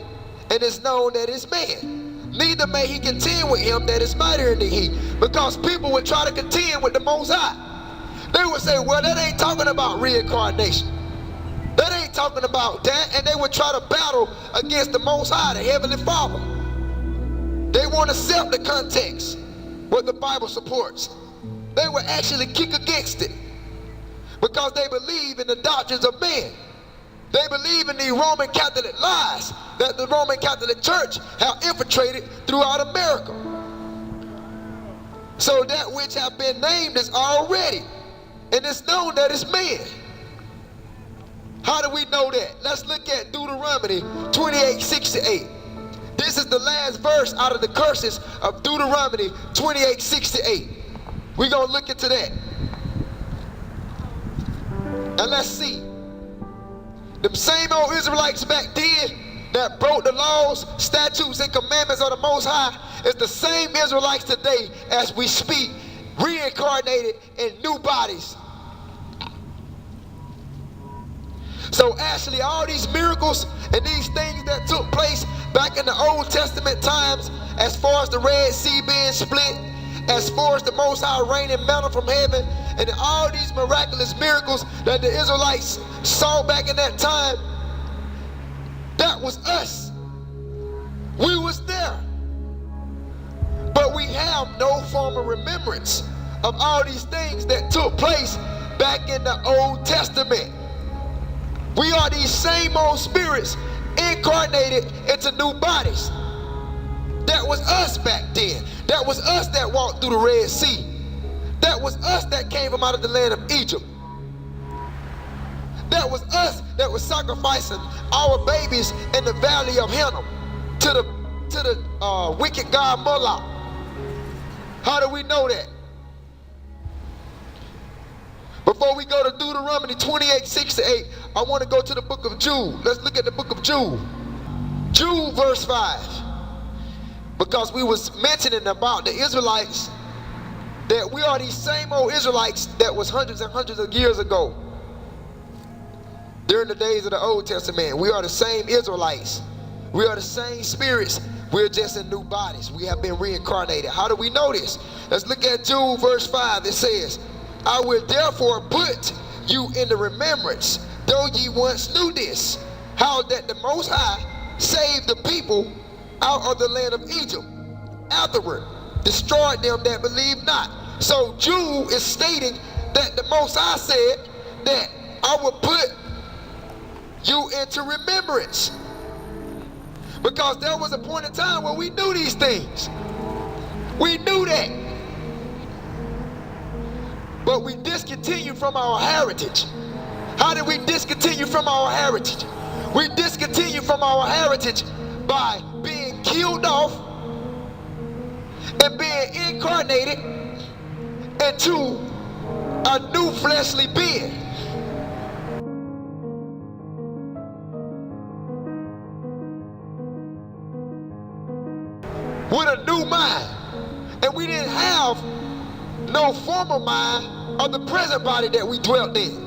and is known that is man. Neither may he contend with him that is mightier than he. Because people would try to contend with the Most High. They would say, well, that ain't talking about reincarnation. That ain't talking about that. And they would try to battle against the Most High, the Heavenly Father. They won't accept the context, what the Bible supports. They would actually kick against it because they believe in the doctrines of men. They believe in the Roman Catholic lies that the Roman Catholic Church have infiltrated throughout America. So that which have been named is already, and it's known that it's man. How do we know that? Let's look at Deuteronomy 28:68. This is the last verse out of the curses of Deuteronomy 28:68. We're going to look into that. And let's see. Them same old Israelites back then that broke the laws, statutes, and commandments of the Most High is the same Israelites today as we speak, reincarnated in new bodies. So actually all these miracles and these things that took place back in the Old Testament times, as far as the Red Sea being split, as far as the Most High raining manna from heaven, and all these miraculous miracles that the Israelites saw back in that time, that was us. We was there. But we have no form of remembrance of all these things that took place back in the Old Testament. We are these same old spirits incarnated into new bodies. That was us back then. That was us that walked through the Red Sea. That was us that came from out of the land of Egypt. That was us that was sacrificing our babies in the valley of Hinnom to the wicked god Moloch. How do we know that? Before we go to Deuteronomy 28:6-8, I want to go to the book of Jude. Let's look at the book of Jude. Jude verse 5. Because we was mentioning about the Israelites, that we are these same old Israelites that was hundreds and hundreds of years ago. During the days of the Old Testament, we are the same Israelites. We are the same spirits. We're just in new bodies. We have been reincarnated. How do we know this? Let's look at Jude verse 5. It says, I will therefore put you in the remembrance, though ye once knew this, how that the Most High saved the people out of the land of Egypt, afterward destroyed them that believed not. So Jude is stating that the Most High said that I will put you into remembrance. Because there was a point in time where we knew these things. We knew that. But we discontinued from our heritage. How did we discontinue from our heritage? We discontinued from our heritage by being killed off and being incarnated into a new fleshly being. With a new mind. And we didn't have no former mind of the present body that we dwelt in.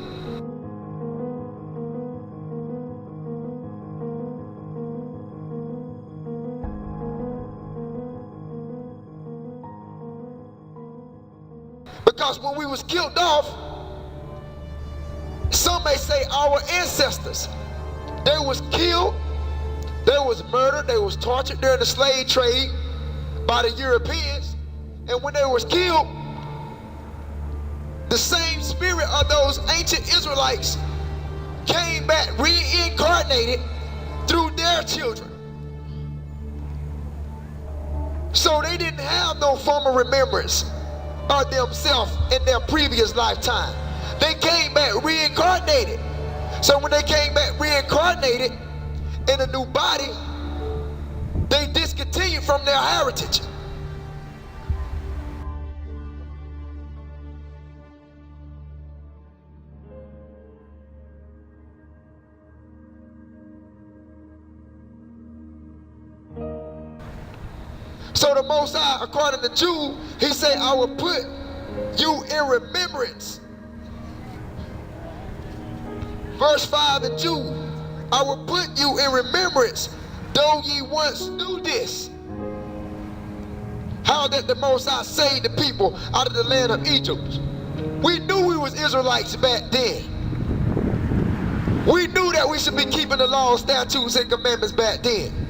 Because when we was killed off, some may say our ancestors, they was killed, they was murdered, they was tortured during the slave trade by the Europeans. And when they was killed, the same spirit of those ancient Israelites came back reincarnated through their children. So they didn't have no former remembrance of themselves in their previous lifetime. They came back reincarnated. So when they came back reincarnated in a new body, they discontinued from their heritage. So the Most High, according to Jude, he said, I will put you in remembrance. Verse 5 in Jude, I will put you in remembrance, though ye once knew this. How that the Most High saved the people out of the land of Egypt. We knew we was Israelites back then. We knew that we should be keeping the laws, statutes, and commandments back then.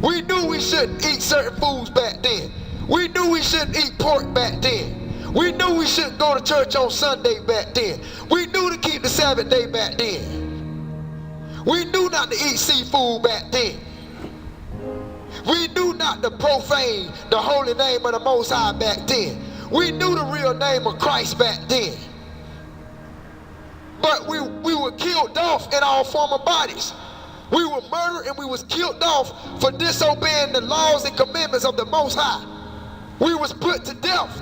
We knew we shouldn't eat certain foods back then. We knew we shouldn't eat pork back then. We knew we shouldn't go to church on Sunday back then. We knew to keep the Sabbath day back then. We knew not to eat seafood back then. We knew not to profane the holy name of the Most High back then. We knew the real name of Christ back then. But we were killed off in our former bodies. We were murdered and we was killed off for disobeying the laws and commandments of the Most High. We was put to death.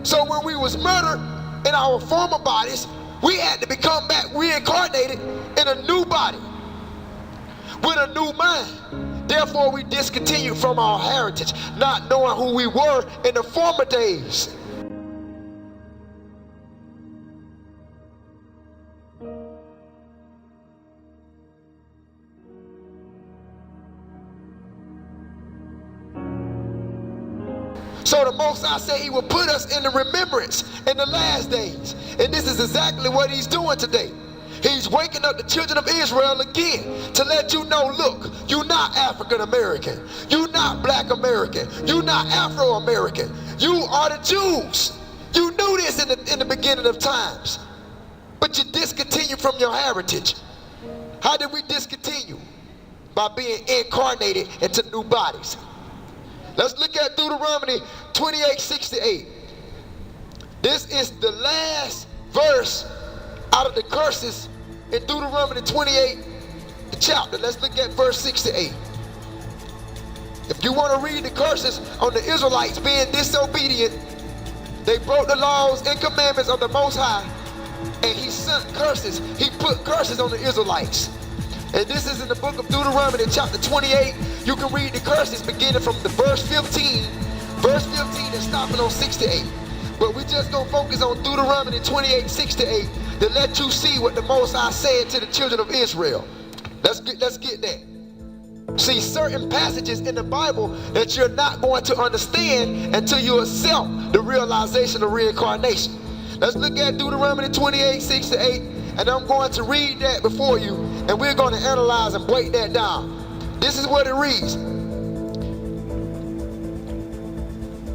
So when we was murdered in our former bodies, we had to become back reincarnated in a new body with a new mind. Therefore we discontinued from our heritage, not knowing who we were in the former days. So the Most High said he will put us in the remembrance in the last days. And this is exactly what he's doing today. He's waking up the children of Israel again to let you know, look, you're not African American. You're not Black American. You're not Afro American. You are the Jews. You knew this in the beginning of times. But you discontinued from your heritage. How did we discontinue? By being incarnated into new bodies. Let's look at Deuteronomy 28:68. This is the last verse out of the curses in Deuteronomy 28 chapter. Let's look at verse 68. If you want to read the curses on the Israelites being disobedient, they broke the laws and commandments of the Most High, and he sent curses. He put curses on the Israelites. And this is in the book of Deuteronomy chapter 28. You can read the curses beginning from the verse 15 and stopping on 68. But we just gonna focus on Deuteronomy 28:68 to let you see what the Most High said to the children of Israel. Let's get that. See, certain passages in the Bible that you're not going to understand until you accept the realization of reincarnation. Let's look at Deuteronomy 28:6-8, and I'm going to read that before you, and we're going to analyze and break that down. This is what it reads.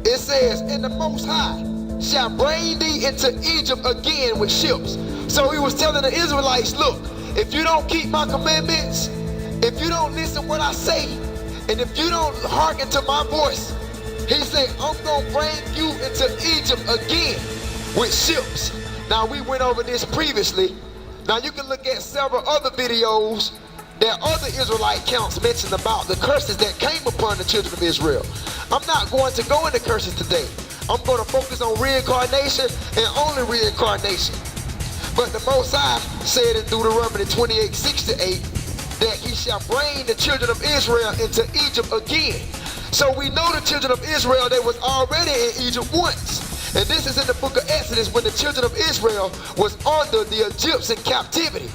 It says, "And the Most High shall bring thee into Egypt again with ships." So he was telling the Israelites, look, if you don't keep my commandments, if you don't listen what I say, and if you don't hearken to my voice, He said, I'm going to bring you into Egypt again with ships. Now, we went over this previously. Now, you can look at several other videos that other Israelite counts mentioned about the curses that came upon the children of Israel. I'm not going to go into curses today. I'm going to focus on reincarnation and only reincarnation. But the Most High said in Deuteronomy 28:6-8 that he shall bring the children of Israel into Egypt again. So we know the children of Israel, they was already in Egypt once. And this is in the book of Exodus when the children of Israel was under the Egyptian captivity.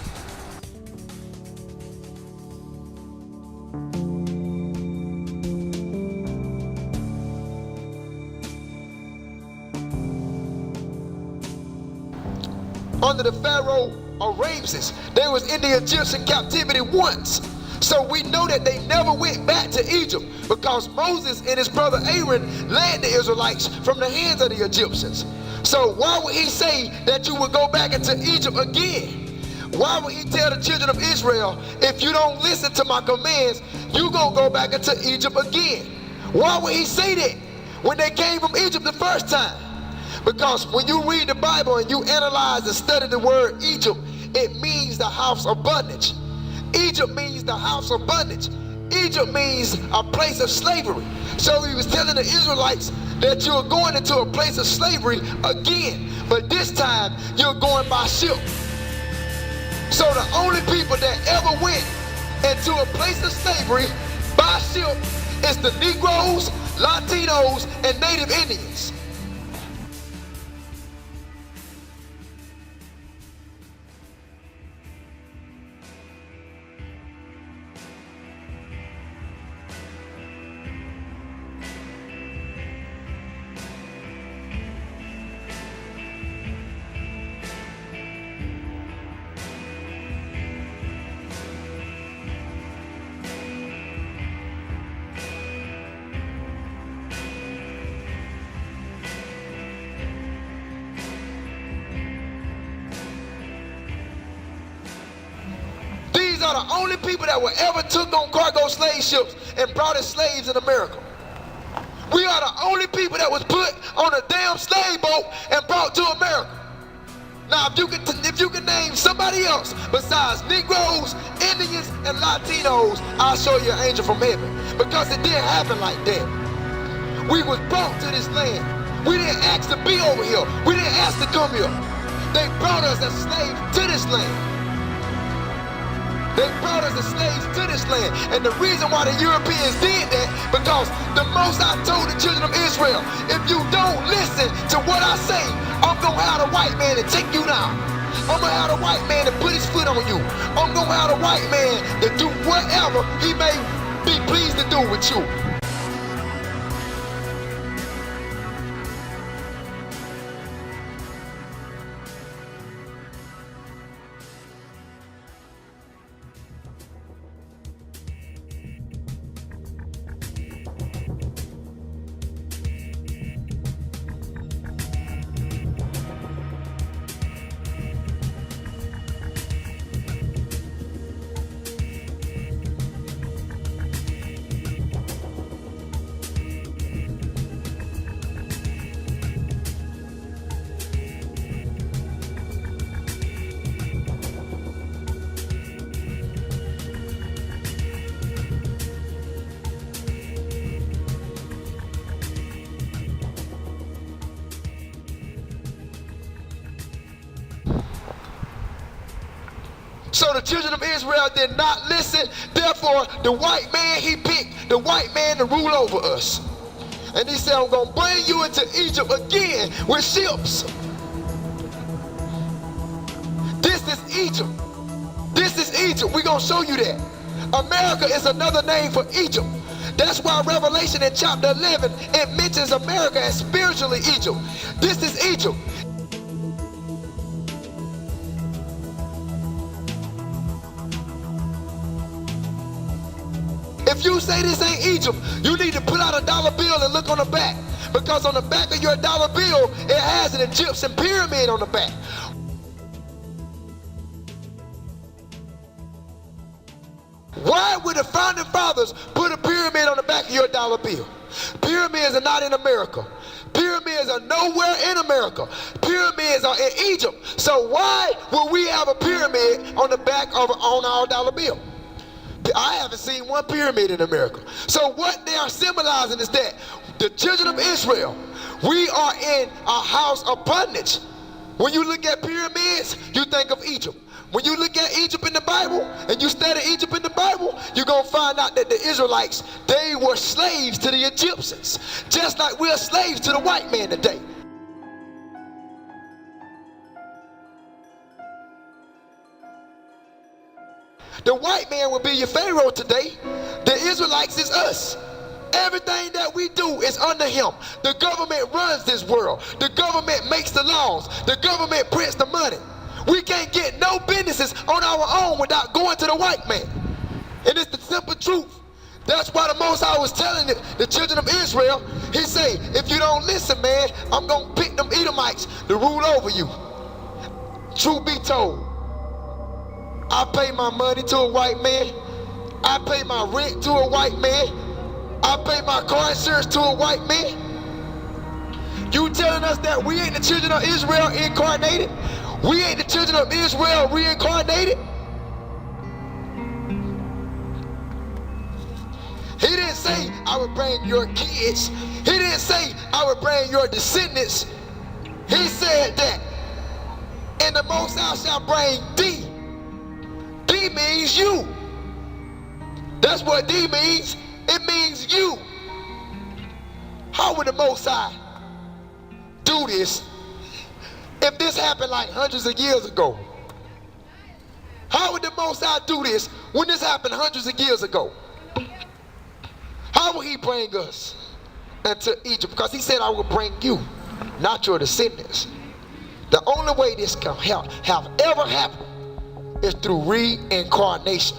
Under the Pharaoh of Ramses, they was in the Egyptian captivity once. So we know that they never went back to Egypt because Moses and his brother Aaron led the Israelites from the hands of the Egyptians. So why would he say that you would go back into Egypt again? Why would he tell the children of Israel, if you don't listen to my commands, you gonna go back into Egypt again? Why would he say that when they came from Egypt the first time? Because when you read the Bible and you analyze and study the word Egypt, it means the house of bondage. Egypt means the house of bondage. Egypt means a place of slavery. So he was telling the Israelites that you're going into a place of slavery again, but this time you're going by ship. So the only people that ever went into a place of slavery by ship is the Negroes, Latinos, and Native Indians. These are the only people that were ever took on cargo slave ships and brought in slaves in America. We are the only people that was put on a damn slave boat and brought to America. Now, if you can name somebody else besides Negroes, Indians, and Latinos, I'll show you an angel from heaven. Because it didn't happen like that. We was brought to this land. We didn't ask to be over here. We didn't ask to come here. They brought us as slaves to this land. They brought us as slaves to this land. And the reason why the Europeans did that, because the Most High told the children of Israel, if you don't listen to what I say, I'm going to have a white man to take you down. I'm going to have a white man to put his foot on you. I'm going to have a white man to do whatever he may be pleased to do with you. So the children of Israel did not listen. Therefore, the white man, he picked the white man to rule over us. And he said, I'm going to bring you into Egypt again with ships. This is Egypt. This is Egypt. We're going to show you that. America is another name for Egypt. That's why Revelation in chapter 11, it mentions America as spiritually Egypt. This is Egypt. If you say this ain't Egypt, you need to pull out a dollar bill and look on the back. Because on the back of your dollar bill, it has an Egyptian pyramid on the back. Why would the founding fathers put a pyramid on the back of your dollar bill? Pyramids are not in America. Pyramids are nowhere in America. Pyramids are in Egypt. So why would we have a pyramid on the back of on our dollar bill? I haven't seen one pyramid in America. So what they are symbolizing is that the children of Israel, we are in a house of bondage. When you look at pyramids, you think of Egypt. When you look at Egypt in the Bible, and you study Egypt in the Bible, you're going to find out that the Israelites, they were slaves to the Egyptians, just like we're slaves to the white man today. The white man will be your Pharaoh today. The Israelites is us. Everything that we do is under him. The government runs this world. The government makes the laws. The government prints the money. We can't get no businesses on our own without going to the white man. And it's the simple truth. That's why the Most High was telling the children of Israel, he say, if you don't listen, man, I'm going to pick them Edomites to rule over you. Truth be told, I pay my money to a white man. I pay my rent to a white man. I pay my car insurance to a white man. You telling us that we ain't the children of Israel incarnated? We ain't the children of Israel reincarnated? He didn't say I would bring your kids. He didn't say I would bring your descendants. He said that, and the Most High shall bring thee. D means you. That's what D means. It means you. How would the Most High do this if this happened like hundreds of years ago? How would the Most High do this when this happened hundreds of years ago? How will he bring us into Egypt? Because he said, I will bring you, not your descendants. The only way this can have ever happened is through reincarnation.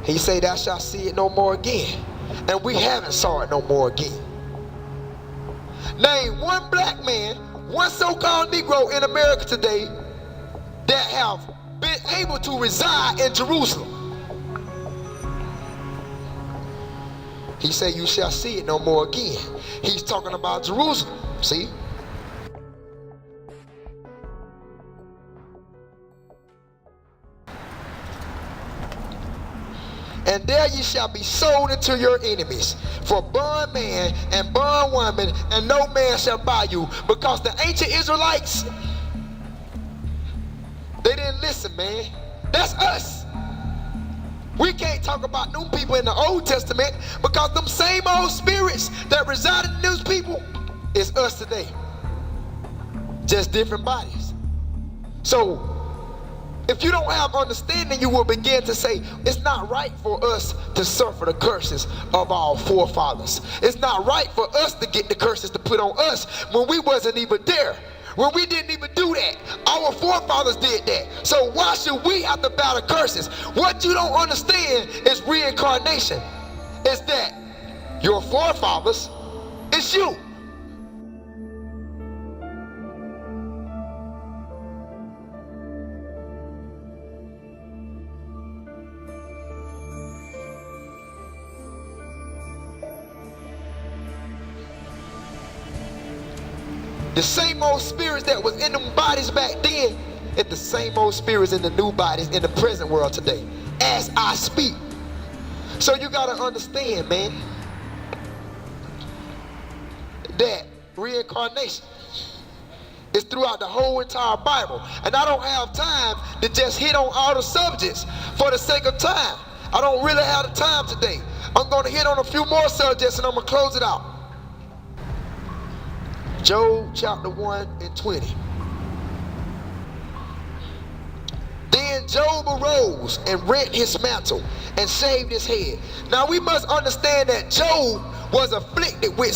He said, thou shalt see it no more again. And we haven't saw it no more again. Name one black man, one so-called Negro in America today that have been able to reside in Jerusalem. He said, you shall see it no more again. He's talking about Jerusalem, see? And there ye shall be sold into your enemies, for bondman and bondwoman, and no man shall buy you. Because the ancient Israelites, they didn't listen, man. That's us. We can't talk about them people in the Old Testament, because them same old spirits that resided in those people is us today. Just different bodies. So if you don't have understanding, you will begin to say, it's not right for us to suffer the curses of our forefathers. It's not right for us to get the curses to put on us when we wasn't even there. When we didn't even do that. Our forefathers did that. So why should we have to bow the curses? What you don't understand is reincarnation. Is that your forefathers is you. The same old spirits that was in them bodies back then, it's the same old spirits in the new bodies in the present world today, as I speak. So you gotta understand, man, that reincarnation is throughout the whole entire Bible. And I don't have time to just hit on all the subjects for the sake of time. I don't really have the time today. I'm gonna hit on a few more subjects and I'm gonna close it out. Job chapter 1 and 20. Then Job arose and rent his mantle and shaved his head. Now we must understand that Job was afflicted with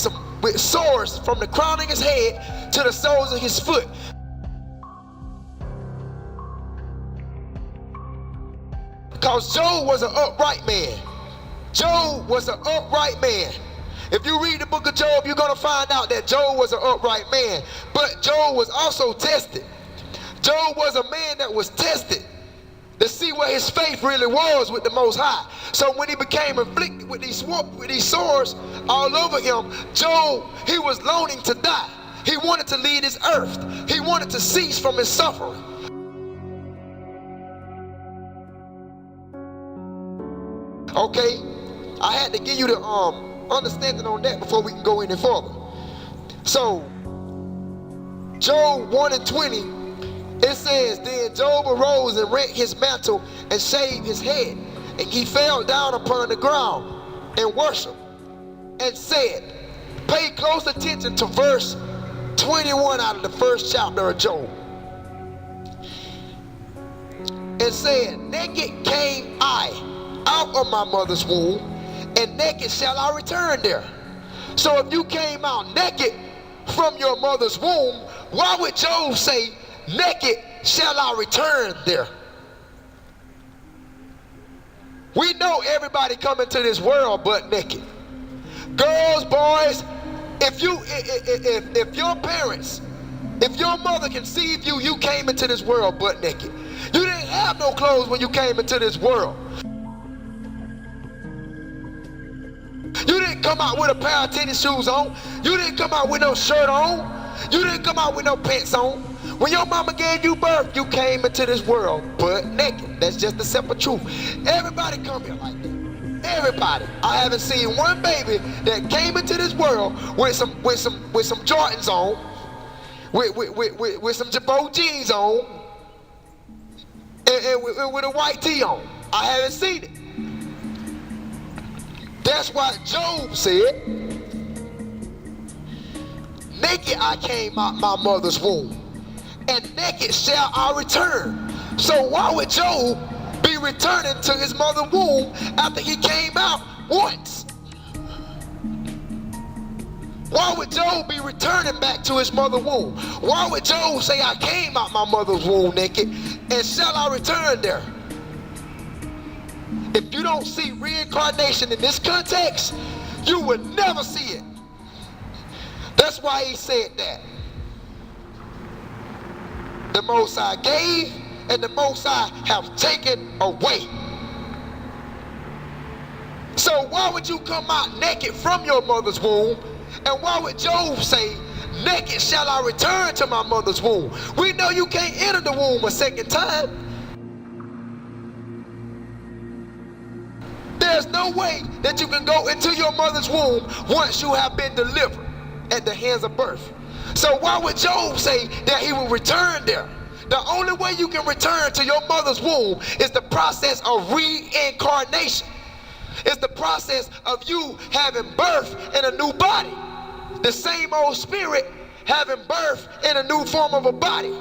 sores from the crown of his head to the soles of his foot. Because Job was an upright man. Job was an upright man. If you read the book of Job, you're going to find out that Job was an upright man. But Job was also tested. Job was a man that was tested to see where his faith really was with the Most High. So when he became afflicted with these sores all over him, Job, he was longing to die. He wanted to leave this earth. He wanted to cease from his suffering. Okay, I had to give you the understanding on that before we can go any further. So, Job 1:20, it says, then Job arose and rent his mantle and shaved his head, and he fell down upon the ground and worshiped and said, pay close attention to verse 21 out of the first chapter of Job. It said, naked came I out of my mother's womb, and naked shall I return there. So if you came out naked from your mother's womb, why would Job say, naked shall I return there? We know everybody come into this world but naked. Girls, boys, if your parents, if your mother conceived you, you came into this world butt naked. You didn't have no clothes when you came into this world. You didn't come out with a pair of tennis shoes on. You didn't come out with no shirt on. You didn't come out with no pants on. When your mama gave you birth, you came into this world butt naked. That's just the simple truth. Everybody come here like that. Everybody. I haven't seen one baby that came into this world with some Jordans on, with some Jabot jeans on, and with a white tee on. I haven't seen it. That's why Job said, naked I came out my mother's womb, and naked shall I return. So why would Job be returning to his mother's womb after he came out once? Why would Job be returning back to his mother's womb? Why would Job say, I came out my mother's womb naked, and shall I return there? If you don't see reincarnation in this context, you will never see it. That's why he said that. The Most High gave, and the Most High have taken away. So why would you come out naked from your mother's womb? And why would Job say, naked shall I return to my mother's womb? We know you can't enter the womb a second time. There's no way that you can go into your mother's womb once you have been delivered at the hands of birth. So why would Job say that he will return there? The only way you can return to your mother's womb is the process of reincarnation. It's the process of you having birth in a new body. The same old spirit having birth in a new form of a body.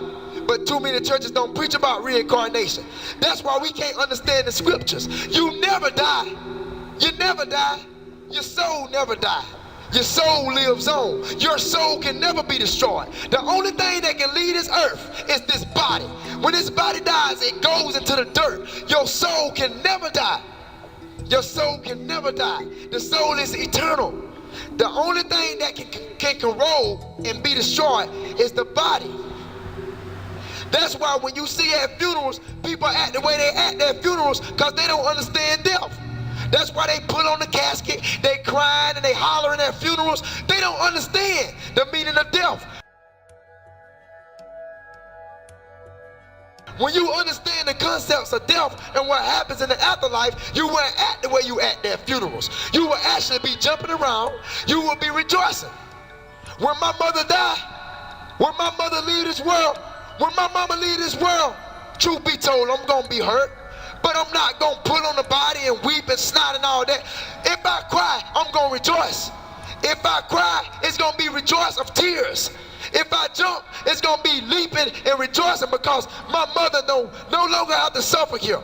But too many churches don't preach about reincarnation. That's why we can't understand the scriptures. You never die. You never die. Your soul never dies. Your soul lives on. Your soul can never be destroyed. The only thing that can leave this earth is this body. When this body dies, it goes into the dirt. Your soul can never die. Your soul can never die. The soul is eternal. The only thing that can corrode and be destroyed is the body. That's why when you see at funerals, people act the way they act at funerals because they don't understand death. That's why they put on the casket, they crying and they hollering at funerals. They don't understand the meaning of death. When you understand the concepts of death and what happens in the afterlife, you won't act the way you act at funerals. You will actually be jumping around. You will be rejoicing. When my mother died, when my mother leave this world, when my mama leave this world, truth be told, I'm going to be hurt. But I'm not going to put on the body and weep and snot and all that. If I cry, I'm going to rejoice. If I cry, it's going to be rejoice of tears. If I jump, it's going to be leaping and rejoicing because my mother no longer have to suffer here.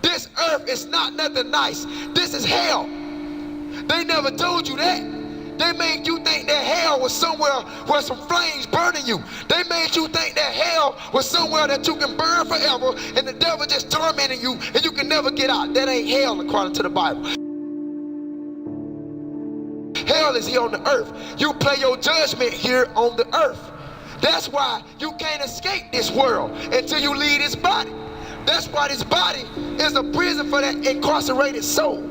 This earth is not nothing nice. This is hell. They never told you that. They made you think that hell was somewhere where some flames burning you. They made you think that hell was somewhere that you can burn forever and the devil just tormenting you and you can never get out. That ain't hell according to the Bible. Hell is here on the earth. You play your judgment here on the earth. That's why you can't escape this world until you leave this body. That's why this body is a prison for that incarcerated soul.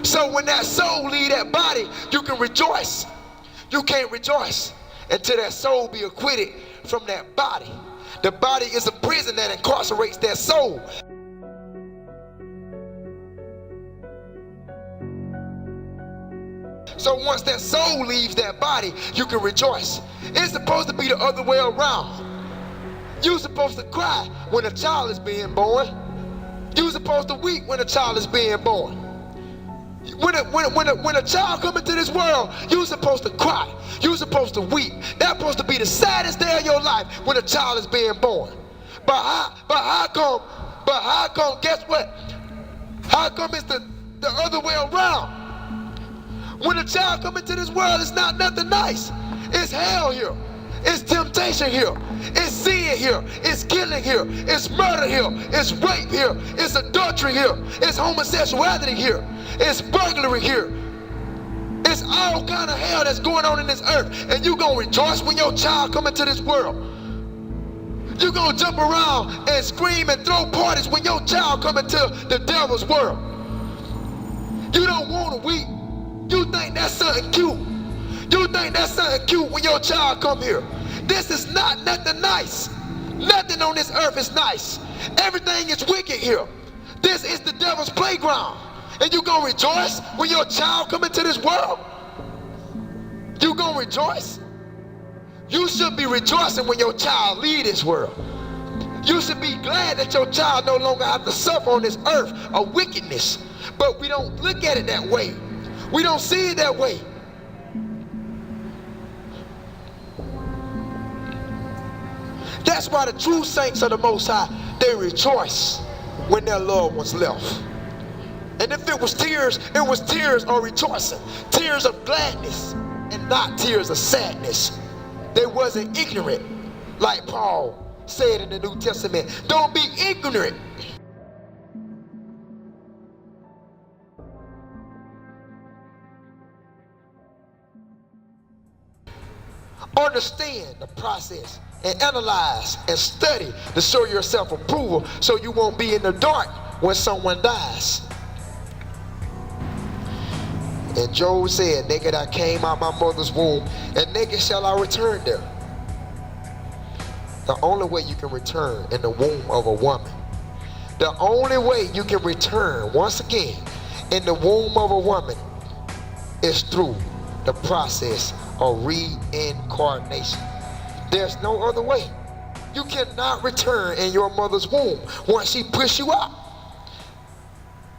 So when that soul leave that body, you can rejoice. You can't rejoice until that soul be acquitted from that body. The body is a prison that incarcerates that soul. So once that soul leaves that body, you can rejoice. It's supposed to be the other way around. You're supposed to cry when a child is being born. You're supposed to weep when a child is being born. When a child comes into this world, you're supposed to cry. You're supposed to weep. That's supposed to be the saddest day of your life when a child is being born. But how come, guess what? How come it's the other way around? When a child comes into this world, it's not nothing nice. It's hell here. It's temptation here. It's sin here. It's killing here. It's murder here. It's rape here. It's adultery here. It's homosexuality here. It's burglary here. It's all kind of hell that's going on in this earth. And you gonna rejoice when your child come into this world. You gonna jump around and scream and throw parties when your child come into the devil's world. You don't want to weep. You think that's something cute. You think that's something cute when your child come here. This is not nothing nice. Nothing on this earth is nice. Everything is wicked here. This is the devil's playground. And you gonna rejoice when your child come into this world? You gonna rejoice? You should be rejoicing when your child leave this world. You should be glad that your child no longer have to suffer on this earth of wickedness. But we don't look at it that way. We don't see it that way. That's why the true saints of the Most High, they rejoice when their loved ones left. And if it was tears of rejoicing, tears of gladness, and not tears of sadness. They wasn't ignorant, like Paul said in the New Testament. Don't be ignorant. Understand the process and analyze and study to show yourself approval so you won't be in the dark when someone dies. And Job said, naked I came out my mother's womb, and naked shall I return there. The only way you can return in the womb of a woman, the only way you can return once again in the womb of a woman is through the process of reincarnation. There's no other way. You cannot return in your mother's womb once she pushes you out.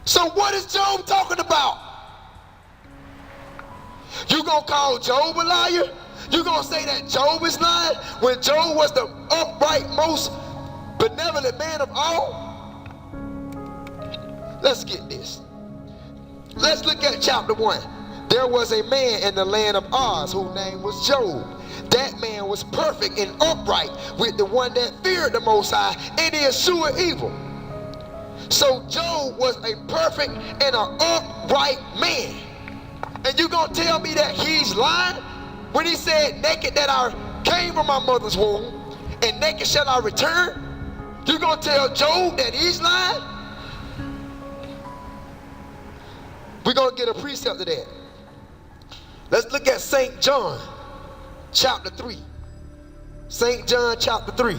So what is Job talking about? You gonna call Job a liar? You gonna say that Job is lying when Job was the upright, most benevolent man of all? Let's get this. Let's look at chapter 1. There was a man in the land of Oz whose name was Job. That man was perfect and upright with the one that feared the Most High and eschewed evil. So Job was a perfect and an upright man. And you gonna tell me that he's lying when he said, naked that I came from my mother's womb, and naked shall I return? You gonna tell Job that he's lying? We're gonna get a precept to that. Let's look at St. John chapter 3. St. John chapter 3.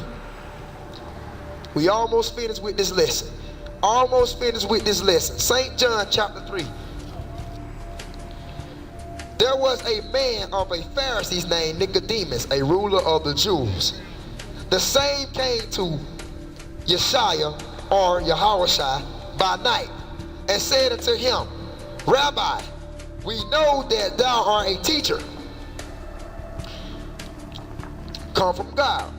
We almost finished with this lesson. Almost finished with this lesson. St. John chapter 3. There was a man of a Pharisee named Nicodemus, a ruler of the Jews. The same came to Yashaya or YAHAWASHI by night and said unto him, Rabbi, we know that thou art a teacher come from God.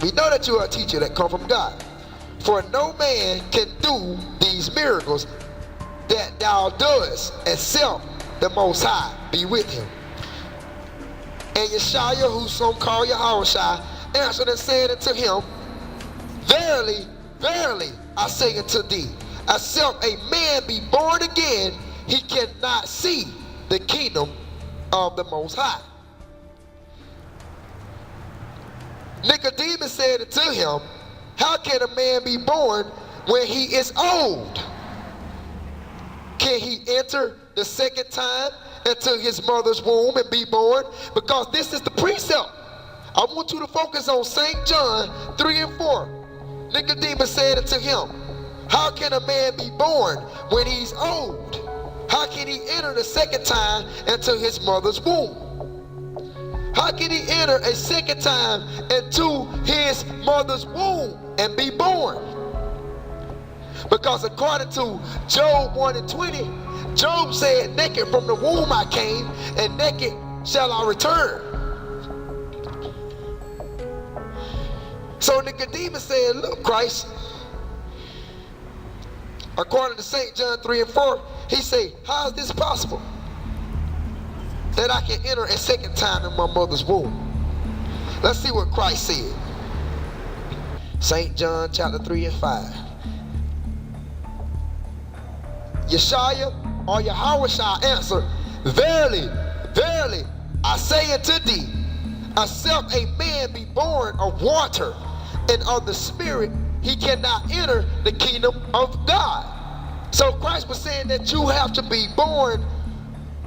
We know that you are a teacher that come from God. For no man can do these miracles that thou doest except the Most High be with him. And Yashaya, who some call YAHAWASHI, answered and said unto him, Verily, verily, I say unto thee, except a man be born again, he cannot see the kingdom of the Most High. Nicodemus said unto him, how can a man be born when he is old? Can he enter the second time into his mother's womb and be born? Because this is the precept. I want you to focus on St. John 3 and 4. Nicodemus said unto him, how can a man be born when he's old? How can he enter the second time into his mother's womb? How can he enter a second time into his mother's womb and be born? Because according to Job 1 and 20, Job said, naked from the womb I came, and naked shall I return. So Nicodemus said, look, Christ, according to St. John 3 and 4, he said, how is this possible? That I can enter a second time in my mother's womb. Let's see what Christ said. St. John chapter 3 and 5. Yashaya or YAHAWASHI answered, verily, verily, I say unto thee, except a man be born of water and of the Spirit, he cannot enter the kingdom of God. So Christ was saying that you have to be born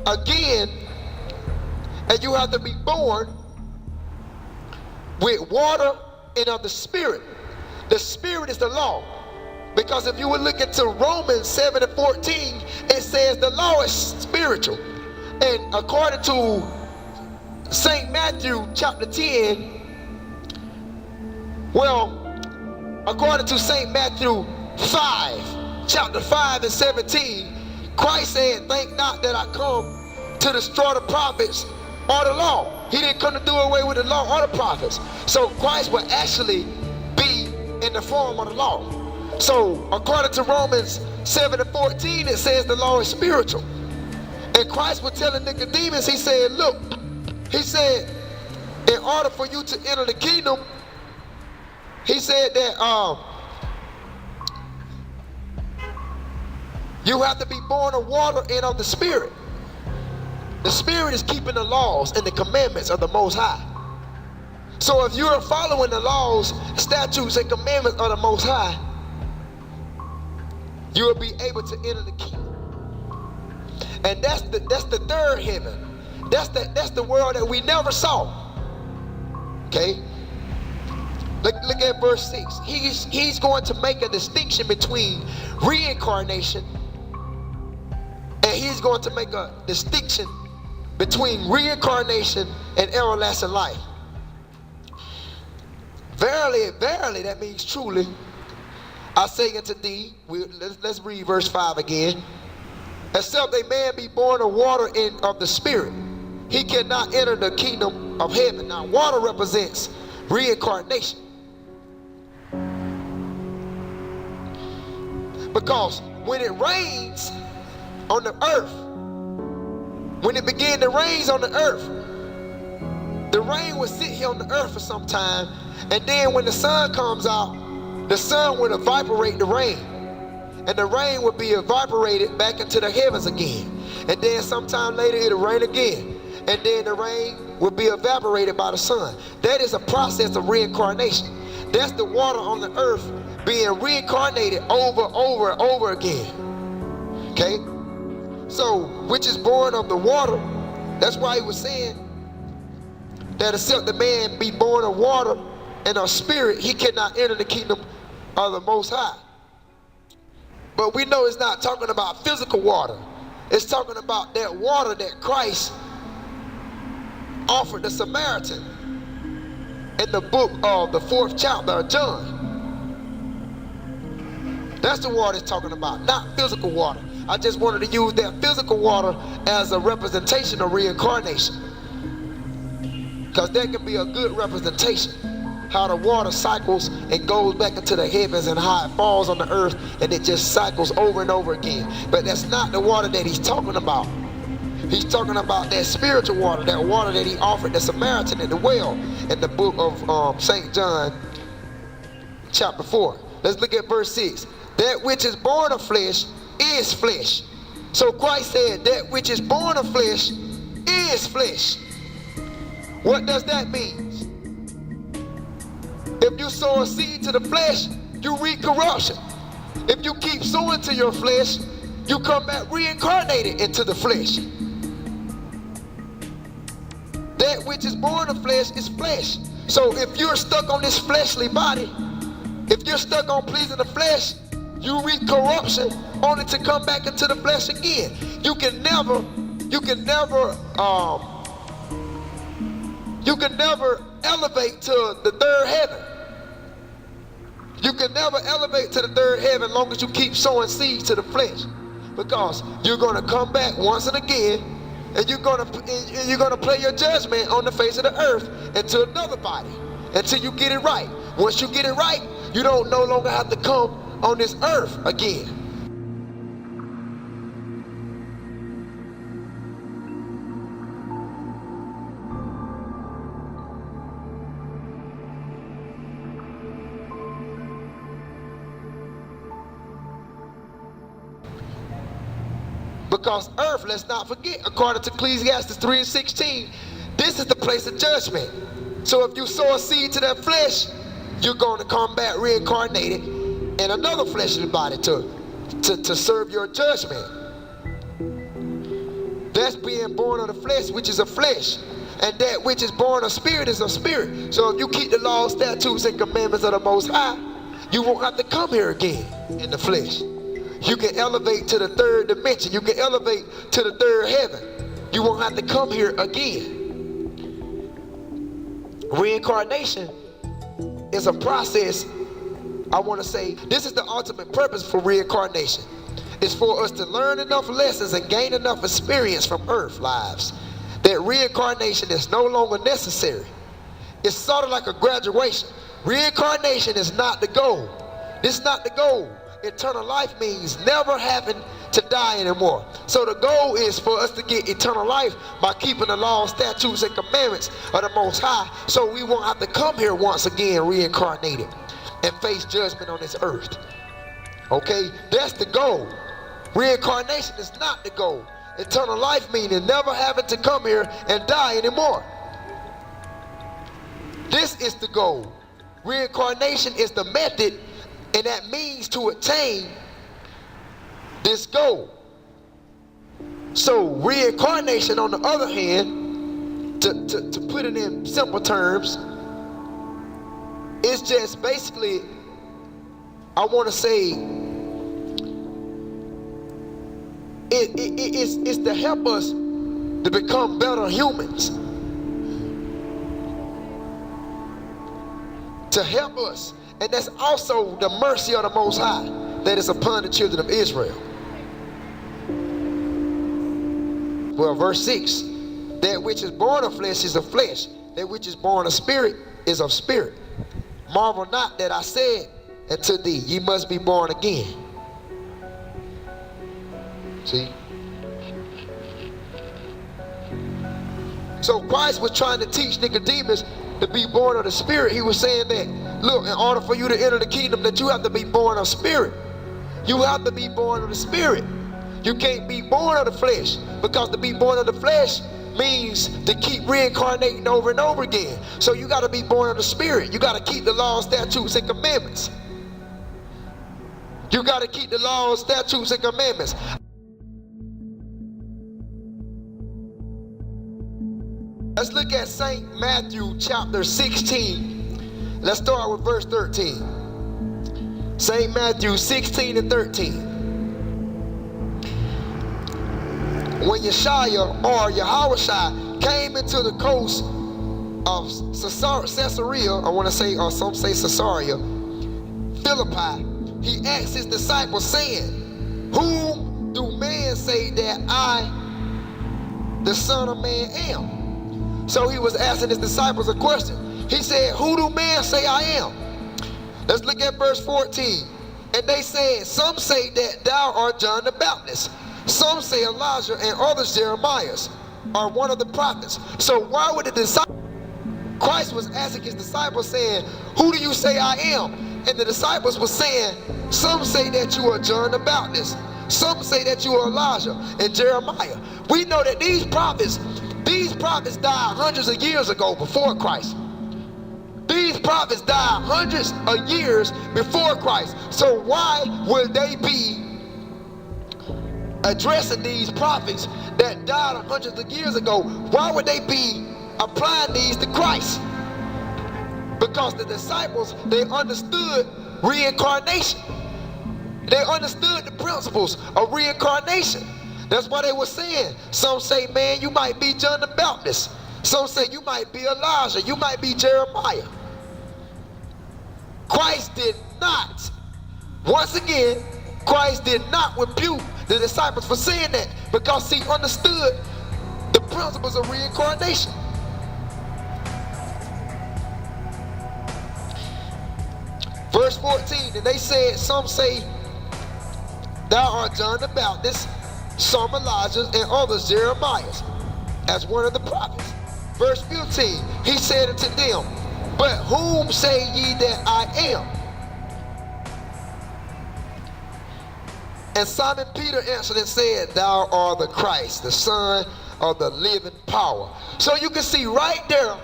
again, and you have to be born with water and of the Spirit. The Spirit is the law. Because if you would look into Romans 7 and 14, it says the law is spiritual. And according to St. Matthew chapter 10, well, according to St. Matthew 5, chapter 5 and 17, Christ said, think not that I come to destroy the prophets or the law. He didn't come to do away with the law or the prophets. So Christ will actually be in the form of the law. So according to Romans 7 and 14, it says the law is spiritual. And Christ was telling Nicodemus, he said, look, he said, in order for you to enter the kingdom, he said that you have to be born of water and of the Spirit. The Spirit is keeping the laws and the commandments of the Most High. So if you are following the laws, statutes, and commandments of the Most High, you will be able to enter the kingdom. And that's the third heaven. That's the world that we never saw. Okay? Look at verse 6. He's going to make a distinction between reincarnation, and he's going to make a distinction between reincarnation and everlasting life. Verily, verily, that means truly, I say unto thee, let's read verse 5 again. Except a man be born of water and of the Spirit, he cannot enter the kingdom of heaven. Now, water represents reincarnation. Because when it rains on the earth, when it began to rain on the earth, the rain will sit here on the earth for some time, and then when the sun comes out, the sun will evaporate the rain, and the rain will be evaporated back into the heavens again. And then sometime later it'll rain again, and then the rain will be evaporated by the sun. That is a process of reincarnation. That's the water on the earth being reincarnated over again. Okay? So, which is born of the water. That's why he was saying that except the man be born of water and of Spirit, he cannot enter the kingdom of the Most High. But we know it's not talking about physical water. It's talking about that water that Christ offered the Samaritan in the book of the 4th chapter of John. That's the water it's talking about, not physical water. I just wanted to use that physical water as a representation of reincarnation, because that can be a good representation. How the water cycles and goes back into the heavens, and how it falls on the earth and it just cycles over and over again. But that's not the water that he's talking about. He's talking about that spiritual water, that water that he offered the Samaritan at the well in the book of St. John chapter 4. Let's look at verse 6. That which is born of flesh is flesh. So Christ said that which is born of flesh is flesh. What does that mean? If you sow a seed to the flesh, you reap corruption. If you keep sowing to your flesh, you come back reincarnated into the flesh. That which is born of flesh is flesh. So if you're stuck on this fleshly body, if you're stuck on pleasing the flesh, you reap corruption only to come back into the flesh again. You can never elevate to the third heaven. You can never elevate to the third heaven as long as you keep sowing seeds to the flesh, because you're going to come back once and again, and you're going to play your judgment on the face of the earth into another body until you get it right. Once you get it right, you don't no longer have to come on this earth again. Because earth, let's not forget, according to Ecclesiastes 3:16, this is the place of judgment. So if you sow a seed to that flesh, you're going to come back reincarnated in another fleshly body to serve your judgment. That's being born of the flesh, which is a flesh. And that which is born of spirit is a spirit. So if you keep the laws, statutes, and commandments of the Most High, you won't have to come here again in the flesh. You can elevate to the third dimension. You can elevate to the third heaven. You won't have to come here again. Reincarnation is a process. I want to say this is the ultimate purpose for reincarnation. It's for us to learn enough lessons and gain enough experience from earth lives that reincarnation is no longer necessary. It's sort of like a graduation. Reincarnation is not the goal. This is not the goal. Eternal life means never having to die anymore. So the goal is for us to get eternal life by keeping the laws, statutes, and commandments of the Most High, so we won't have to come here once again reincarnated and face judgment on this earth. Okay, that's the goal. Reincarnation is not the goal. Eternal life meaning never having to come here and die anymore. This is the goal. Reincarnation is the method and that means to attain this goal. So reincarnation, on the other hand, to put it in simple terms, is just basically, I want to say, it's to help us to become better humans. To help us. And that's also the mercy of the Most High that is upon the children of Israel. Well, verse 6, that which is born of flesh is of flesh. That which is born of spirit is of spirit. Marvel not that I said unto thee, ye must be born again. See? So Christ was trying to teach Nicodemus to be born of the spirit. He was saying that, look, in order for you to enter the kingdom, that you have to be born of spirit. You have to be born of the spirit. You can't be born of the flesh, because to be born of the flesh means to keep reincarnating over and over again. So you got to be born of the spirit. You got to keep the laws, statutes, and commandments. You got to keep the laws, statutes, and commandments. Let's look at St. Matthew chapter 16. Let's start with verse 13. St. Matthew 16 and 13. When Yashaya or YAHAWASHI came into the coast of Caesarea, I want to say, or some say Caesarea, Philippi, he asked his disciples, saying, whom do men say that I, the Son of Man, am? So he was asking his disciples a question. He said, who do men say I am? Let's look at verse 14. And they said, some say that thou art John the Baptist. Some say Elijah, and others Jeremiah, or one of the prophets. So why would the disciples? Christ was asking his disciples, saying, who do you say I am? And the disciples were saying, some say that you are John the Baptist. Some say that you are Elijah and Jeremiah. We know that these prophets died hundreds of years ago before Christ. These prophets died hundreds of years before Christ. So why would they be addressing these prophets that died hundreds of years ago? Why would they be applying these to Christ? Because the disciples, they understood reincarnation. They understood the principles of reincarnation. That's why they were saying, some say, man, you might be John the Baptist. Some say you might be Elijah, you might be Jeremiah. Christ did not, once again, Christ did not rebuke the disciples for saying that, because he understood the principles of reincarnation. Verse 14, and they said, some say, thou art John the Baptist, some Elijah, and others Jeremiah's, as one of the prophets. Verse 15, he said unto them, but whom say ye that I am? And Simon Peter answered and said, thou art the Christ, the Son of the living power. So you can see right there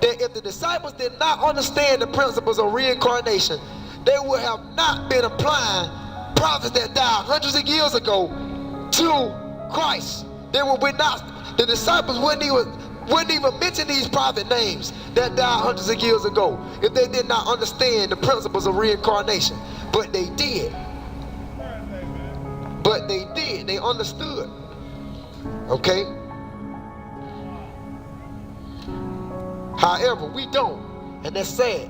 that if the disciples did not understand the principles of reincarnation, they would have not been applying prophets that died hundreds of years ago to Christ. They would not, the disciples wouldn't even mention these prophet names that died hundreds of years ago if they did not understand the principles of reincarnation. But they did. But they did. They understood. Okay? However, we don't. And that's sad.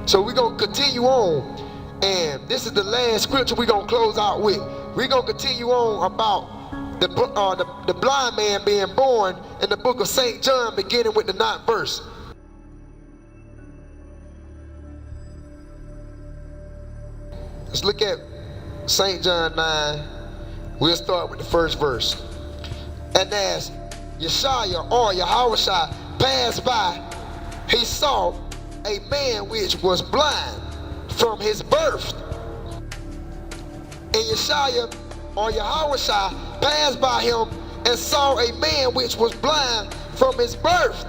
So we're going to continue on. And this is the last scripture we're going to close out with. We're going to continue on about the blind man being born in the book of St. John, beginning with the 9th verse. Let's look at St. John 9. We'll start with the first verse. And as Yashaya or YAHAWASHI passed by, he saw a man which was blind from his birth. And Yashaya or YAHAWASHI passed by him and saw a man which was blind from his birth.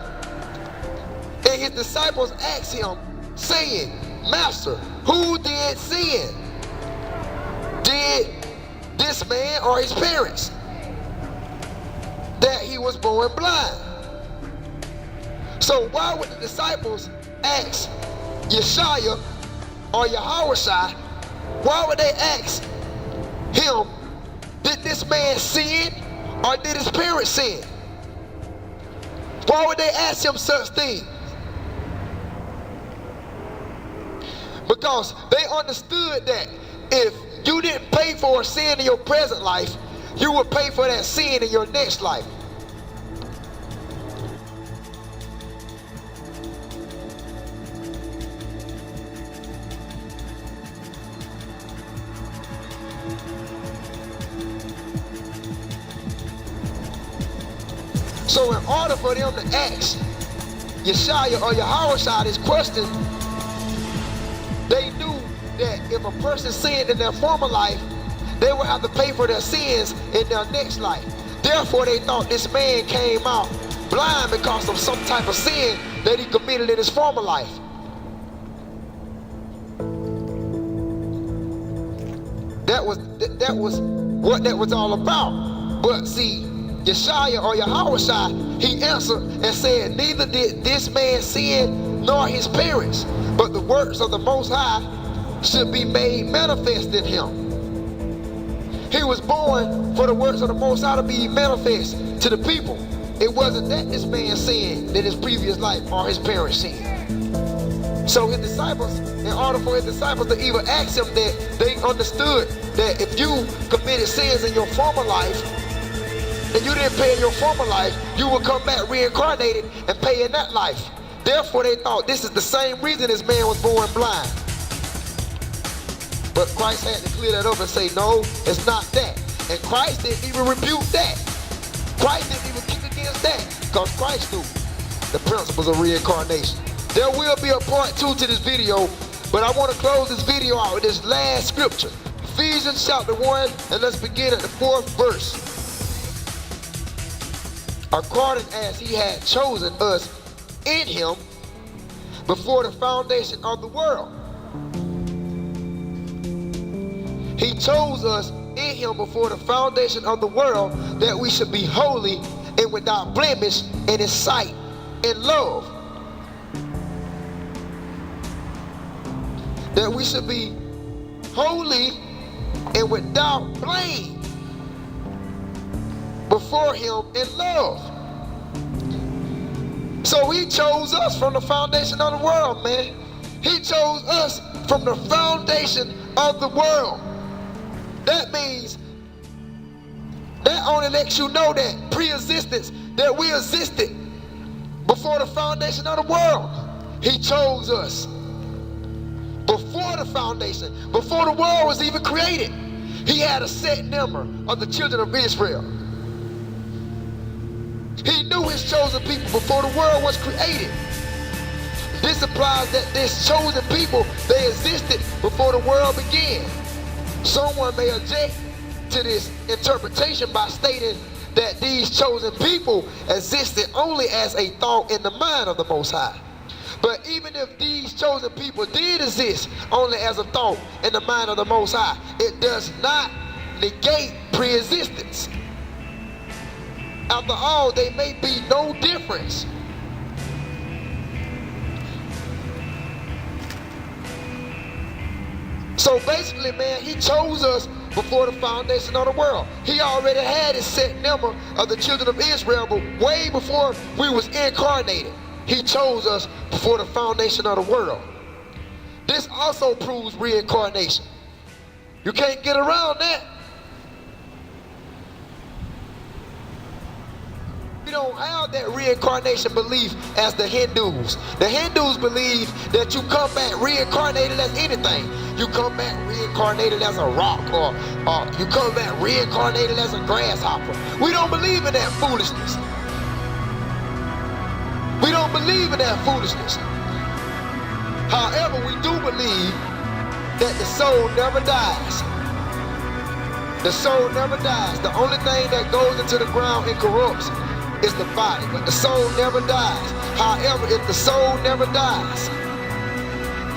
And his disciples asked him, saying, Master, who did sin? Did this man or his parents, that he was born blind? So why would the disciples ask Yashaya or YAHAWASHI, why would they ask him, did this man sin or did his parents sin? Why would they ask him such things? Because they understood that if you didn't pay for a sin in your present life, you will pay for that sin in your next life. So in order for them to ask Yashaya or YAHAWASHI this question, they knew that if a person sinned in their former life, they would have to pay for their sins in their next life. Therefore, they thought this man came out blind because of some type of sin that he committed in his former life. That was what that was all about. But see, Yashaya or YAHAWASHI, he answered and said, neither did this man sin nor his parents, but the works of the Most High should be made manifest in him. He was born for the works of the Most High to be manifest to the people. It wasn't that this man sinned in his previous life or his parents sinned. So his disciples, in order for his disciples to even ask him that, they understood that if you committed sins in your former life and you didn't pay in your former life, you will come back reincarnated and pay in that life. Therefore, they thought this is the same reason this man was born blind. But Christ had to clear that up and say, no, it's not that. And Christ didn't even rebuke that. Christ didn't even kick against that, because Christ knew the principles of reincarnation. There will be a part 2 to this video, but I want to close this video out with this last scripture. Ephesians chapter 1, and let's begin at the 4th verse. According as he had chosen us in him before the foundation of the world. He chose us in him before the foundation of the world that we should be holy and without blemish in his sight in love. That we should be holy and without blame before him in love. So he chose us from the foundation of the world, man. He chose us from the foundation of the world. That means, that only lets you know that pre-existence, that we existed before the foundation of the world. He chose us before the foundation, before the world was even created. He had a set number of the children of Israel. He knew his chosen people before the world was created. This implies that this chosen people, they existed before the world began. Someone may object to this interpretation by stating that these chosen people existed only as a thought in the mind of the Most High. But even if these chosen people did exist only as a thought in the mind of the Most High, it does not negate pre-existence. After all, there may be no difference. So basically, man, he chose us before the foundation of the world. He already had his set number of the children of Israel, but way before we was incarnated. He chose us before the foundation of the world. This also proves reincarnation. You can't get around that. We don't have that reincarnation belief as the Hindus. The Hindus believe that you come back reincarnated as anything. You come back reincarnated as a rock, or you come back reincarnated as a grasshopper. We don't believe in that foolishness. We don't believe in that foolishness. However, we do believe that the soul never dies. The soul never dies. The only thing that goes into the ground and corrupts is the body, but the soul never dies. However, if the soul never dies,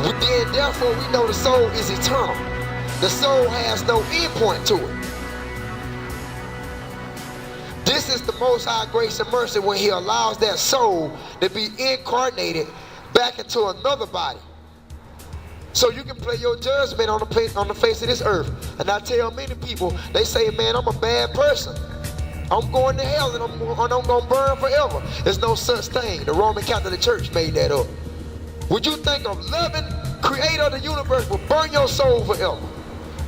then therefore we know the soul is eternal. The soul has no end point to it. This is the Most High grace and mercy when he allows that soul to be incarnated back into another body. So you can play your judgment on the face of this earth. And I tell many people, they say, man, I'm a bad person. I'm going to hell and I'm going to burn forever. There's no such thing. The Roman Catholic Church made that up. Would you think a loving creator of the universe will burn your soul forever?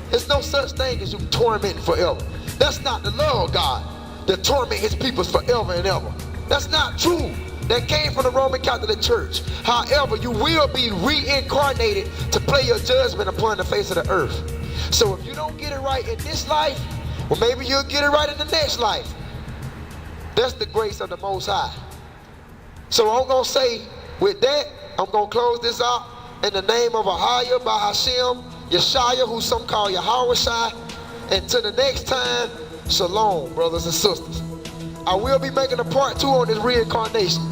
There's no such thing as you tormenting forever. That's not the love of God, to torment his people forever and ever. That's not true. That came from the Roman Catholic Church. However, you will be reincarnated to play your judgment upon the face of the earth. So if you don't get it right in this life, well, maybe you'll get it right in the next life. That's the grace of the Most High. So I'm going to say, with that, I'm going to close this out in the name of Yahawah, by Hashem, Yashaya, who some call YAHAWASHI. And till the next time, shalom, brothers and sisters. I will be making a part 2 on this reincarnation.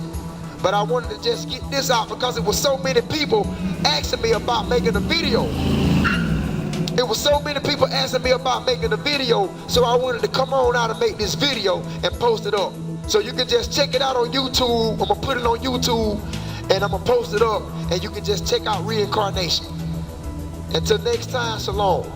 But I wanted to just get this out because it was so many people asking me about making a video. It was so many people asking me about making a video, so I wanted to come on out and make this video and post it up. So you can just check it out on YouTube. I'm gonna put it on YouTube and I'm gonna post it up, and you can just check out reincarnation. Until next time, shalom.